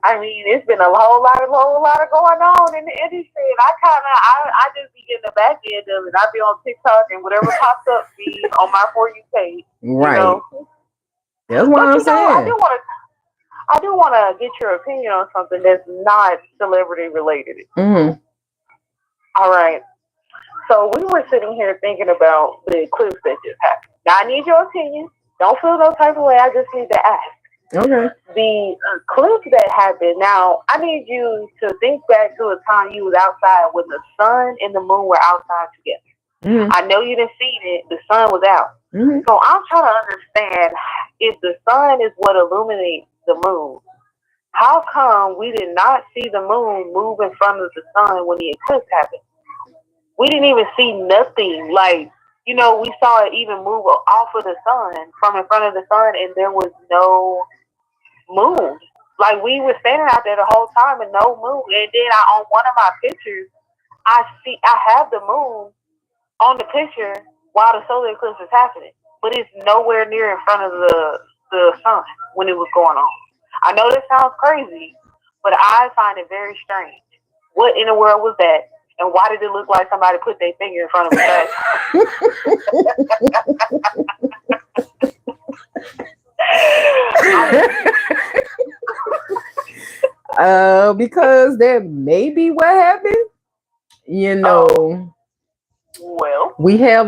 I mean, it's been a whole lot of going on in the industry, and I just be getting the back end of it. I be on TikTok, and whatever pops up be on my For You page. Right. You know? That's what I'm saying. I do want to get your opinion on something that's not celebrity related. Mm-hmm. All right. So we were sitting here thinking about the eclipse that just happened. Now I need your opinion. Don't feel no type of way. I just need to ask. Okay. The eclipse that happened. Now, I need you to think back to a time you was outside when the sun and the moon were outside together. Mm-hmm. I know you didn't see it. The sun was out. Mm-hmm. So I'm trying to understand if the sun is what illuminates the moon. How come we did not see the moon move in front of the sun when the eclipse happened? We didn't even see nothing. Like, you know, we saw it even move off of the sun, from in front of the sun, and there was no moon. Like, we were standing out there the whole time and no moon. And then on one of my pictures, I have the moon on the picture while the solar eclipse is happening, but it's nowhere near in front of the sun when it was going on. I know this sounds crazy, but I find it very strange. What in the world was that? And why did it look like somebody put their finger in front of the because that may be what happened. You know, well, we have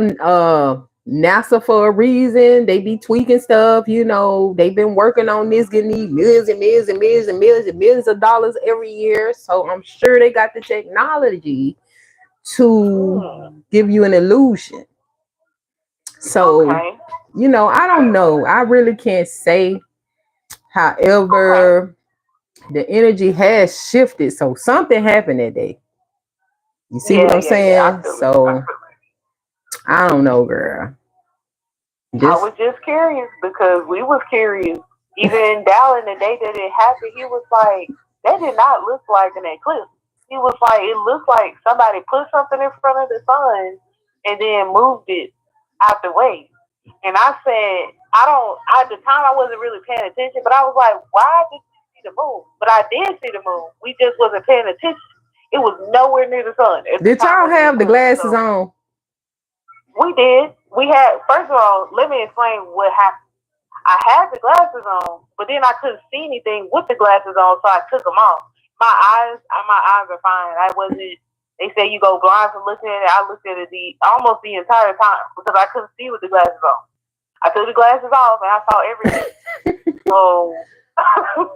NASA for a reason. They be tweaking stuff. You know, they've been working on this, getting these millions and millions and millions and millions and millions of dollars every year. So I'm sure they got the technology to give you an illusion. So, okay. you know, I don't know. I really can't say. However, the energy has shifted. So something happened that day. You see what I'm saying? So I don't know, girl. I was just curious because we was curious. Even Dallin, the day that it happened, he was like, that did not look like an eclipse. He was like, it looked like somebody put something in front of the sun and then moved it out the way. And I said, at the time I wasn't really paying attention, but I was like, why did you see the moon? But I did see the moon. We just wasn't paying attention. It was nowhere near the sun. Did y'all have the glasses on? We did. We had, first of all, let me explain what happened. I had the glasses on, but then I couldn't see anything with the glasses on, so I took them off. My eyes are fine. I wasn't. They say you go blind from looking at it. I looked at it almost the entire time because I couldn't see with the glasses on. I took the glasses off and I saw everything. So,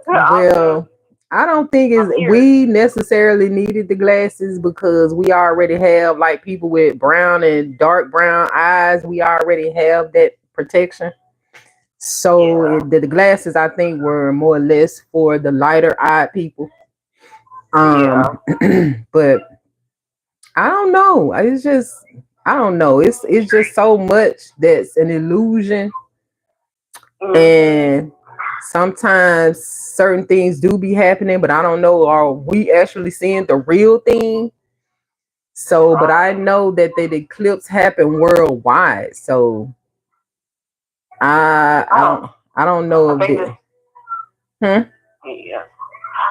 well, I don't think we necessarily needed the glasses because we already have like people with brown and dark brown eyes. We already have that protection. So the glasses, I think, were more or less for the lighter eyed people. But I don't know. It's just, I don't know. It's just so much that's an illusion. And sometimes certain things do be happening, but I don't know, are we actually seeing the real thing? So, but I know that the eclipse happened worldwide. So I don't know if it. Yeah.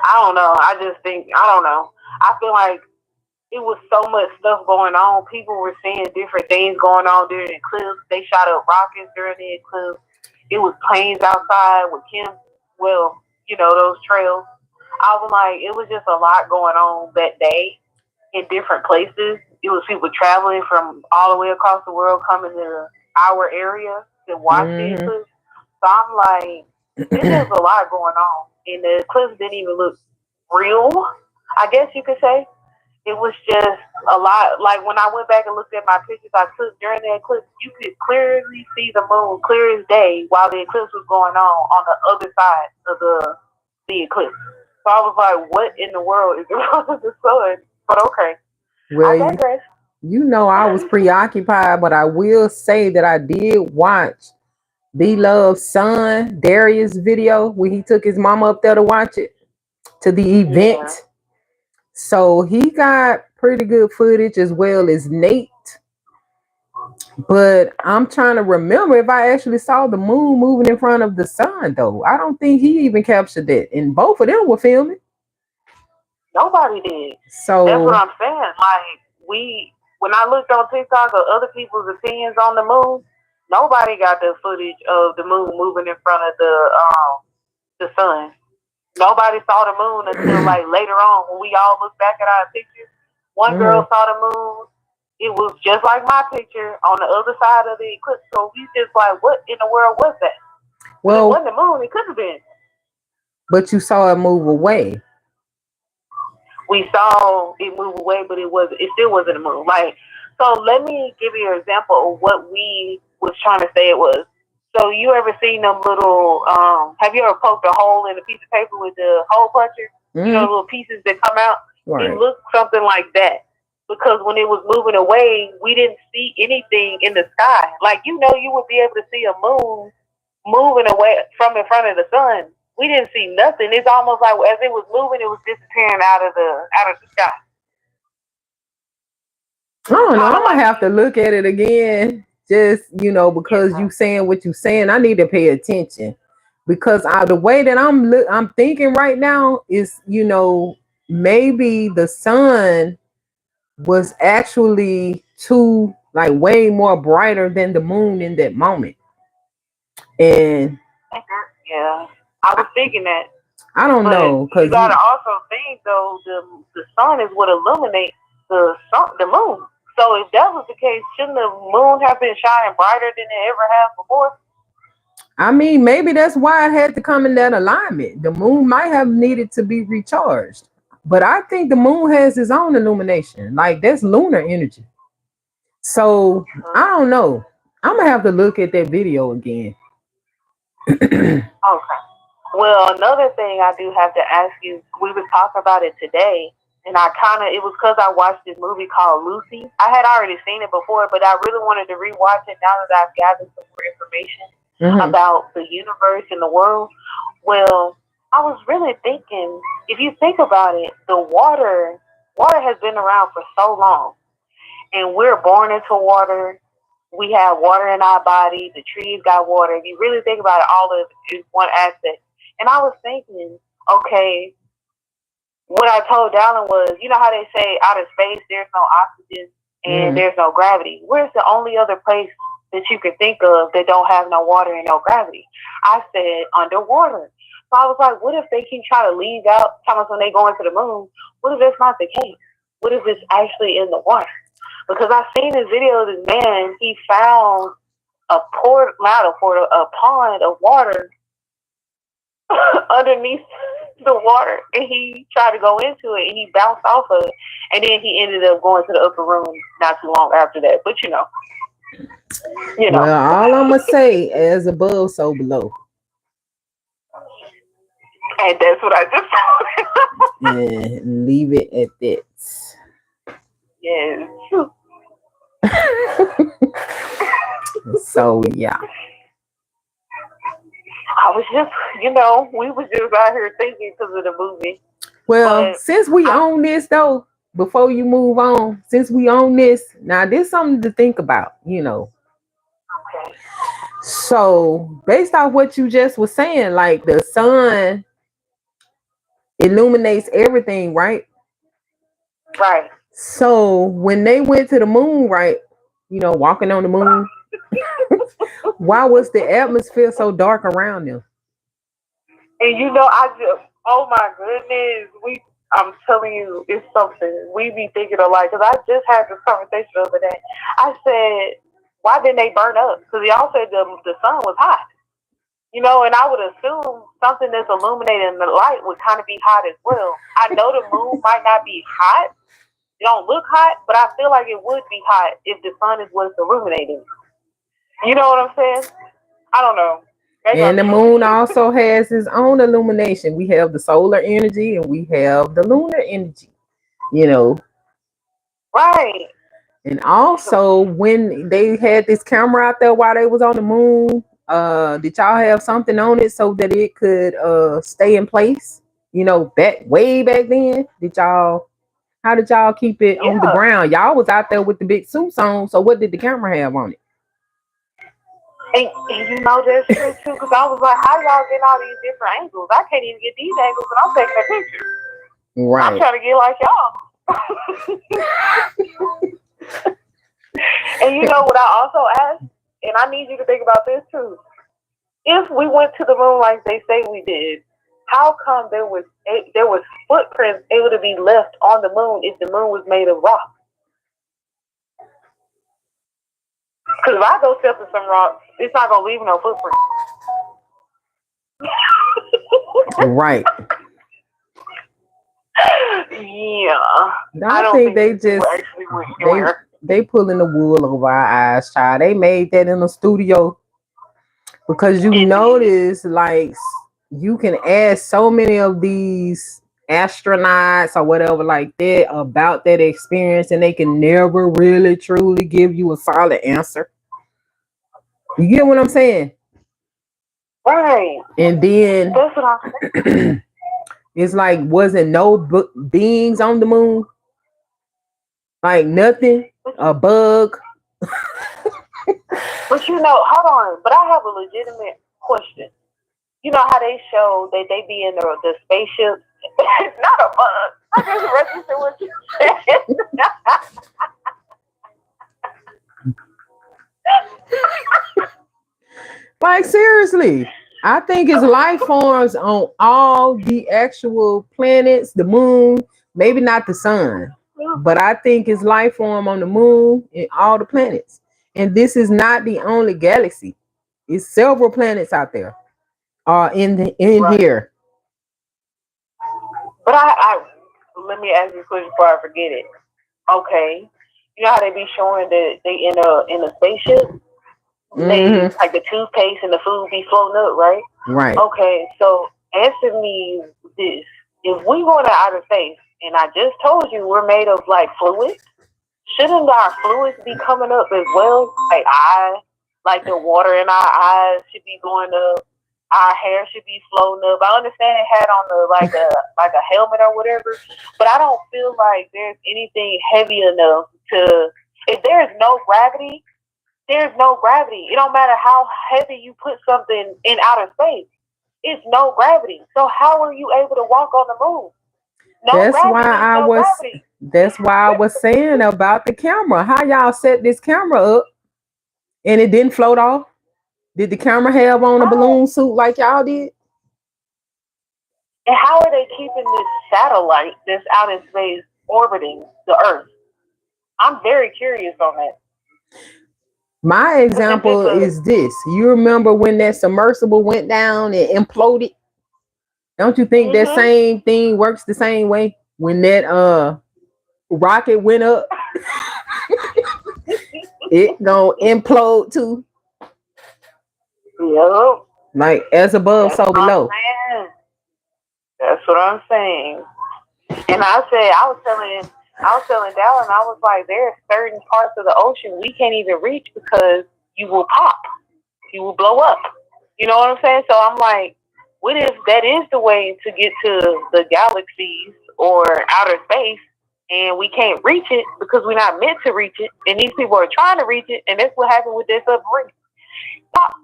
I don't know. I just think, I don't know. I feel like it was so much stuff going on. People were seeing different things going on during the eclipse. They shot up rockets during the eclipse. It was planes outside with those trails. I was like, it was just a lot going on that day in different places. It was people traveling from all the way across the world coming to our area to watch the eclipse. So I'm like, there's just a lot going on. And the eclipse didn't even look real, I guess you could say. It was just a lot. Like when I went back and looked at my pictures I took during the eclipse, you could clearly see the moon clear as day while the eclipse was going on the other side of the eclipse. So I was like, what in the world is wrong with the sun? But okay. Well, I was preoccupied, but I will say that I did watch Beloved's son, Darius' video when he took his mama up there to watch it, to the event. Yeah. So he got pretty good footage as well as Nate. But I'm trying to remember if I actually saw the moon moving in front of the sun, though. I don't think he even captured that. And both of them were filming. Nobody did. So that's what I'm saying. Like, when I looked on TikTok of other people's opinions on the moon, nobody got the footage of the moon moving in front of the sun. Nobody saw the moon until like later on when we all looked back at our pictures. One girl saw the moon. It was just like my picture on the other side of the eclipse. So we just like, what in the world was that? Well, it wasn't the moon. It could have been. But you saw it move away. We saw it move away, but it still wasn't a move. Like, so let me give you an example of what we was trying to say it was. So you ever seen them little, have you ever poked a hole in a piece of paper with the hole puncher? Mm-hmm. You know, little pieces that come out? Right. It looked something like that. Because when it was moving away, we didn't see anything in the sky. Like, you know, you would be able to see a moon moving away from in front of the sun. We didn't see nothing. It's almost like as it was moving, it was disappearing out of the sky. I don't know. I'm gonna have to look at it again. Just, you know, because you saying what you saying, I need to pay attention. Because the way that I'm thinking right now is, you know, maybe the sun was actually too, like, way more brighter than the moon in that moment. And yeah, I was thinking that. I don't know, because you gotta also think though, the sun is what illuminates the moon. So if that was the case, shouldn't the moon have been shining brighter than it ever has before? I mean, maybe that's why it had to come in that alignment. The moon might have needed to be recharged. But I think the moon has its own illumination. Like, that's lunar energy. So I don't know. I'm gonna have to look at that video again. Okay. Well, another thing I do have to ask you, we were talking about it today, and it was because I watched this movie called Lucy. I had already seen it before, but I really wanted to rewatch it now that I've gathered some more information about the universe and the world. Well, I was really thinking, if you think about it, the water has been around for so long, and we're born into water. We have water in our body. The trees got water. If you really think about it, all of it is one aspect. And I was thinking, okay, what I told Dallin was, you know how they say out of space there's no oxygen and there's no gravity. Where's the only other place that you can think of that don't have no water and no gravity? I said underwater. So I was like, what if they keep trying to leave out times when they go into the moon? What if that's not the case? What if it's actually in the water? Because I've seen this video of this man, he found a pond of water underneath the water, and he tried to go into it, and he bounced off of it, and then he ended up going to the upper room not too long after that. But you know. Well, all I'm gonna say, as above, so below. And that's what I just told him. And leave it at that. Yes. So yeah. I was just, we was just out here thinking because of the movie. Well, since we own this though, before you move on, since we own this, now there's something to think about, Okay. So based off what you just was saying, like the sun illuminates everything, right? Right. So when they went to the moon, right, walking on the moon, why was the atmosphere so dark around them? And oh my goodness, I'm telling you, it's something. We be thinking alike, because I just had this conversation the other day. I said, why didn't they burn up? Because y'all said the sun was hot. And I would assume something that's illuminating the light would kind of be hot as well. I know the moon might not be hot. It don't look hot, but I feel like it would be hot if the sun is what's illuminating. You know what I'm saying? I don't know. And the moon also has its own illumination. We have the solar energy and we have the lunar energy, Right. And also when they had this camera out there while they was on the moon, did y'all have something on it so that it could stay in place? Way back then? How did y'all keep it on the ground? Y'all was out there with the big suits on, so what did the camera have on it? And that's true too, because I was like, how y'all getting all these different angles? I can't even get these angles when I'm taking a picture. Right. I'm trying to get like y'all. And what I also asked, and I need you to think about this too. If we went to the moon like they say we did, how come there was footprints able to be left on the moon if the moon was made of rock? Because if I go step in some rocks, it's not going to leave no footprint. Right. Yeah. I don't think they this people just actually went anywhere. they pulling the wool over our eyes, child. They made that in the studio because you notice, like, you can ask so many of these astronauts or whatever like that about that experience, and they can never really truly give you a solid answer. You get what I'm saying? Right. And then That's what I'm saying. it's like, wasn't no beings on the moon? Like nothing, a bug. But hold on. But I have a legitimate question. You know how they show that they be in the spaceship? It's not a bug. I just registered what you said. Like seriously, I think it's life forms on all the actual planets, the moon, maybe not the sun, but I think it's life form on the moon and all the planets. And this is not the only galaxy. It's several planets out there in Right. here. But I let me ask you a question before I forget it. Okay. You know how they be showing that they in a spaceship? They like the toothpaste and the food be floating up, right? Right. Okay, so answer me this. If we go into outer space, and I just told you we're made of like fluids, shouldn't our fluids be coming up as well? Like the water in our eyes should be going up. Our hair should be floating up. I understand it had on like a helmet or whatever, but I don't feel like there's anything heavy enough to. If there's no gravity, there's no gravity. It don't matter how heavy you put something in outer space. It's no gravity. So how are you able to walk on the moon? Gravity. That's why I was saying about the camera. How y'all set this camera up and it didn't float off? Did the camera have on a balloon suit like y'all did? And how are they keeping this satellite that's out in space orbiting the Earth? I'm very curious on that. My example is this. You remember when that submersible went down and imploded? Don't you think that same thing works the same way? When that rocket went up, it gonna implode too. Yep. Like as above, so below. That's what I'm saying. And I was telling Dallin, I was like, there are certain parts of the ocean we can't even reach because you will pop. You will blow up. You know what I'm saying? So I'm like, what if that is the way to get to the galaxies or outer space and we can't reach it because we're not meant to reach it and these people are trying to reach it and that's what happened with this submarine. Pop.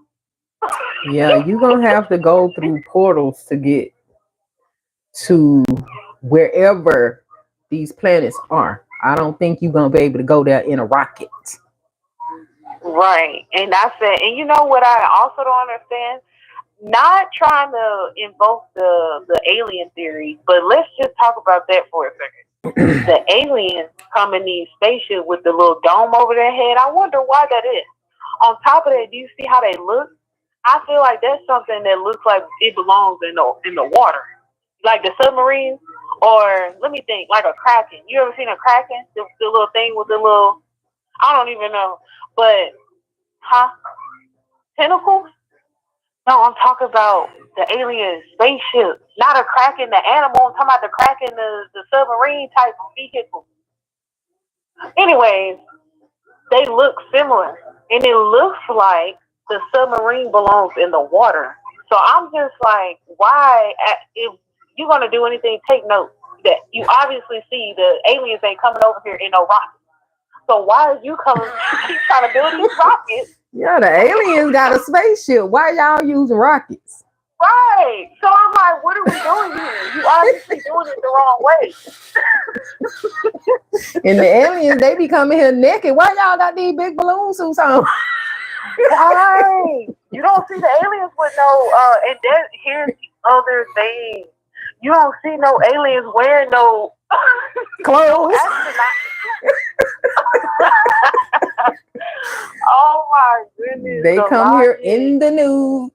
Yeah, you're going to have to go through portals to get to wherever these planets are. I don't think you're going to be able to go there in a rocket. Right. And I said, and you know what I also don't understand? Not trying to invoke the alien theory, but let's just talk about that for a second. The aliens come in these spaceships with the little dome over their head. I wonder why that is. On top of that, do you see how they look? I feel like that's something that looks like it belongs in the water. Like the submarine, or let me think, like a kraken. You ever seen a kraken? The little thing with the little, I don't even know. But, tentacles? No, I'm talking about the alien spaceship. Not a kraken, the animal. I'm talking about the kraken, the submarine type of vehicle. Anyways, they look similar. And it looks like the submarine belongs in the water. So I'm just like, why, if you're going to do anything, take note that you obviously see the aliens ain't coming over here in no rockets. So why are you keep trying to build these rockets? Yeah, the aliens got a spaceship. Why y'all using rockets? Right. So I'm like, what are we doing here? You obviously doing it the wrong way. And the aliens, they be coming here naked. Why y'all got these big balloon suits on? Right. You don't see the aliens with no, and then here's the other thing. You don't see no aliens wearing no clothes. Oh my goodness. They come here in the nude.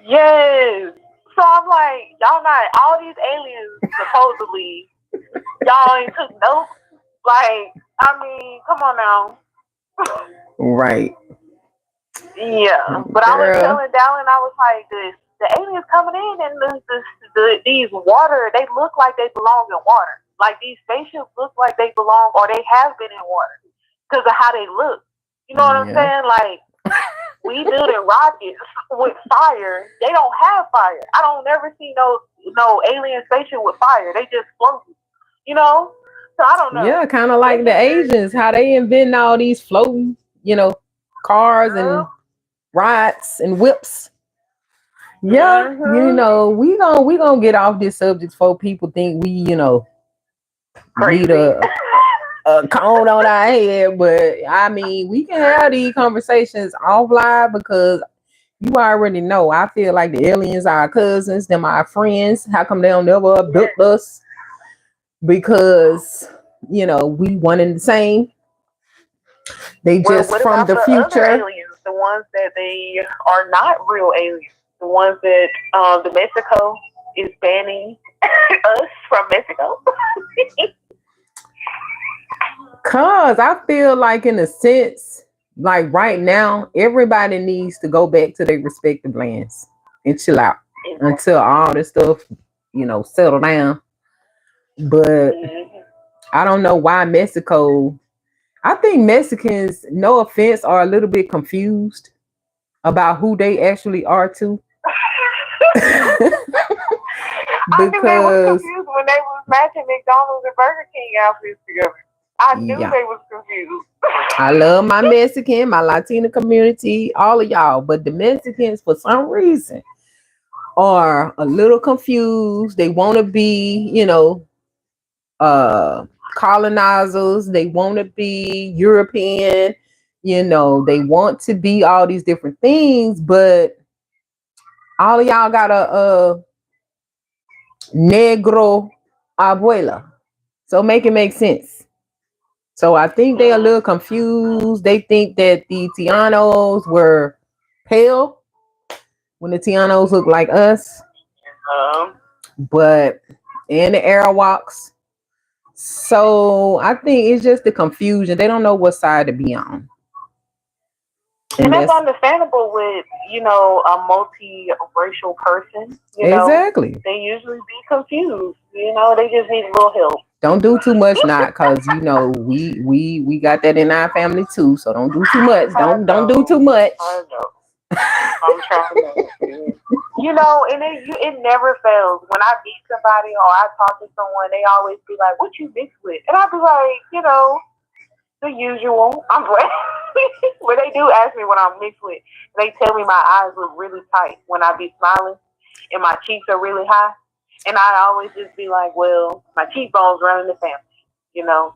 Yes. So I'm like, y'all not all these aliens supposedly. Y'all ain't took notes. Like, I mean, come on now. Right. Yeah, but I was telling Dallin, I was like, the aliens coming in and these water, they look like they belong in water. Like these spaceships look like they belong or they have been in water because of how they look. You know what I'm saying? Like we building rockets with fire. They don't have fire. I don't never see no alien spaceship with fire. They just float. You know? So I don't know. Yeah, kind of like the Asians, how they invent all these floating, cars and rides and whips. Yeah, we gonna get off this subject before people think we, need a cone on our head. But I mean, we can have these conversations offline because you already know. I feel like the aliens are our cousins, them our friends. How come they don't never abduct us? Because we one and the same. They just from the future. Other aliens, the ones that they are not real aliens. The ones that the Mexico is banning us from Mexico. Cause I feel like in a sense, like right now, everybody needs to go back to their respective lands and chill out until all this stuff, settle down. But I don't know why Mexico. I think Mexicans, no offense, are a little bit confused about who they actually are too. I think they was confused when they was matching McDonald's and Burger King outfits together. I knew they was confused. I love my Mexican, my Latina community, all of y'all, but the Mexicans, for some reason, are a little confused. They want to be, colonizers. They want to be European. They want to be all these different things, but all of y'all got a negro abuela. So make it make sense. So I think they're a little confused. They think that the Tianos were pale when the Tianos look like us. But and the Arawaks. So I think it's just the confusion. They don't know what side to be on. And that's understandable with, a multi-racial person. Exactly. They usually be confused. They just need a little help. Don't do too much, not because we got that in our family too. So don't do too much. Don't do too much. I know. I'm trying to. And it never fails. When I meet somebody or I talk to someone, they always be like, "What you mixed with?" And I'll be like, the usual. I'm glad. When they do ask me what I'm mixed with, they tell me my eyes look really tight when I be smiling and my cheeks are really high. And I always just be like, well, my cheekbones run in the family,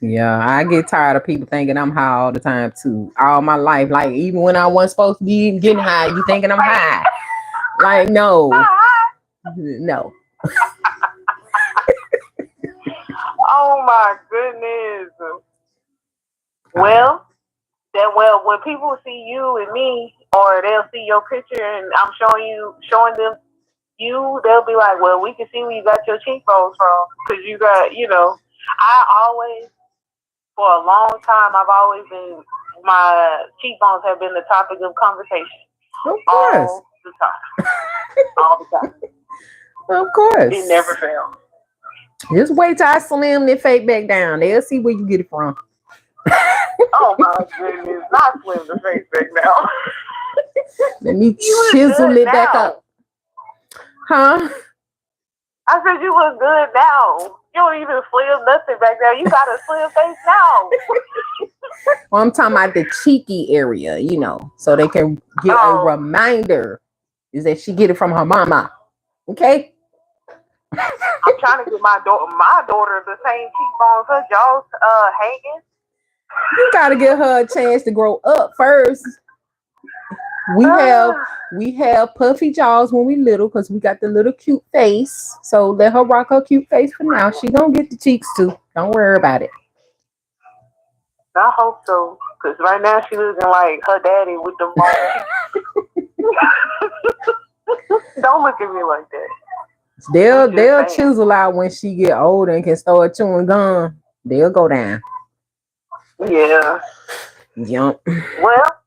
Yeah, I get tired of people thinking I'm high all the time too. All my life. Like even when I wasn't supposed to be getting high, you thinking I'm high. Like no. Oh my goodness. Well, when people see you and me, or they'll see your picture and I'm showing them you, they'll be like, well, we can see where you got your cheekbones from. Because you got, I always, for a long time, I've always been, my cheekbones have been the topic of conversation. Of course. All the time. All the time. Of course. It never fails. Just wait till I slim that fake back down. They'll see where you get it from. Oh my goodness. Not slim the face back down. Let me chisel it back up. Huh? I said you look good now. You don't even slim nothing back there. You got a slim face now. Well, I'm talking about the cheeky area, so they can get a reminder is that she get it from her mama. Okay? I'm trying to get my daughter the same cheekbones, her jaws hanging. You gotta give her a chance to grow up first. We have puffy jaws when we little because we got the little cute face. So let her rock her cute face for now. She gonna get the cheeks too. Don't worry about it. I hope so, because right now she looking like her daddy with the Don't look at me like that. They'll chisel out when she get older and can start chewing gum. They'll go down. Yeah. Yep. Well,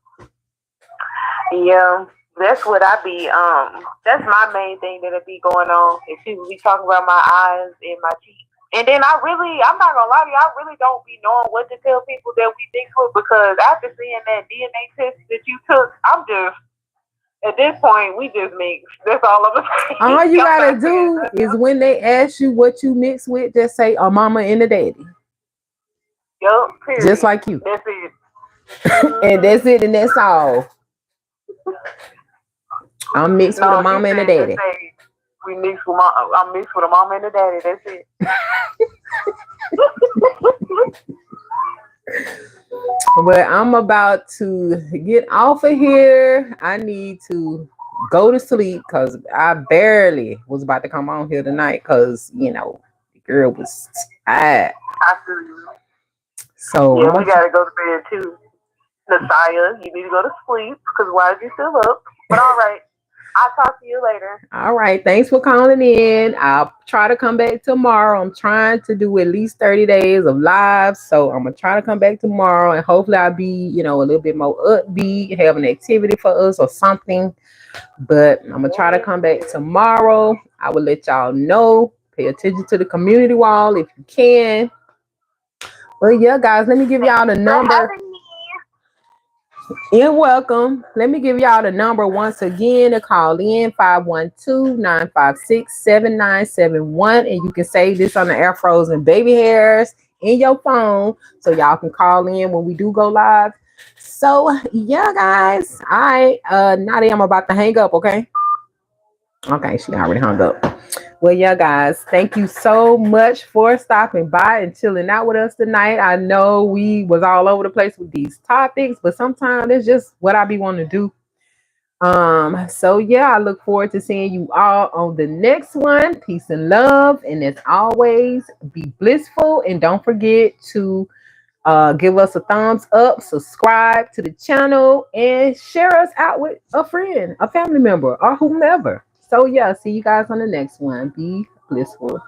yeah. That's what I be. That's my main thing that'll be going on. If people be talking about my eyes and my teeth. And then I'm not gonna lie to you, I really don't be knowing what to tell people that we mix with, because after seeing that DNA test that you took, I'm just, at this point, we just mix. That's all I'm saying. All you gotta do is when they ask you what you mix with, just say a mama and a daddy. Yup, period. Just like you. That's it. And that's it, and that's all. I'm mixed with a mama and a daddy. We mix with I'm mixed with a mama and a daddy. That's it. But I'm about to get off of here. I need to go to sleep because I barely was about to come on here tonight because, the girl was tired. I feel you. So yeah, we gotta go to bed too. Nasiah, you need to go to sleep because why are you still up? But all right. I'll talk to you later. All right. Thanks for calling in. I'll try to come back tomorrow. I'm trying to do at least 30 days of live. So I'm going to try to come back tomorrow and hopefully I'll be, a little bit more upbeat, have an activity for us or something. But I'm going to try to come back tomorrow. I will let y'all know. Pay attention to the community wall if you can. Well, yeah, guys, let me give y'all the number. You're welcome. Let me give y'all the number once again to call in, 512-956-7971. And you can save this on the Airfros and Babyhairs in your phone so y'all can call in when we do go live. So, yeah, guys. All right. Nadia, I'm about to hang up, okay? Okay, she already hung up. Well, yeah, guys, thank you so much for stopping by and chilling out with us tonight. I know we was all over the place with these topics, but sometimes it's just what I be wanting to do. So yeah, I look forward to seeing you all on the next one. Peace and love, and as always, be blissful, and don't forget to give us a thumbs up, subscribe to the channel, and share us out with a friend, a family member, or whomever. So yeah, see you guys on the next one. Be blissful.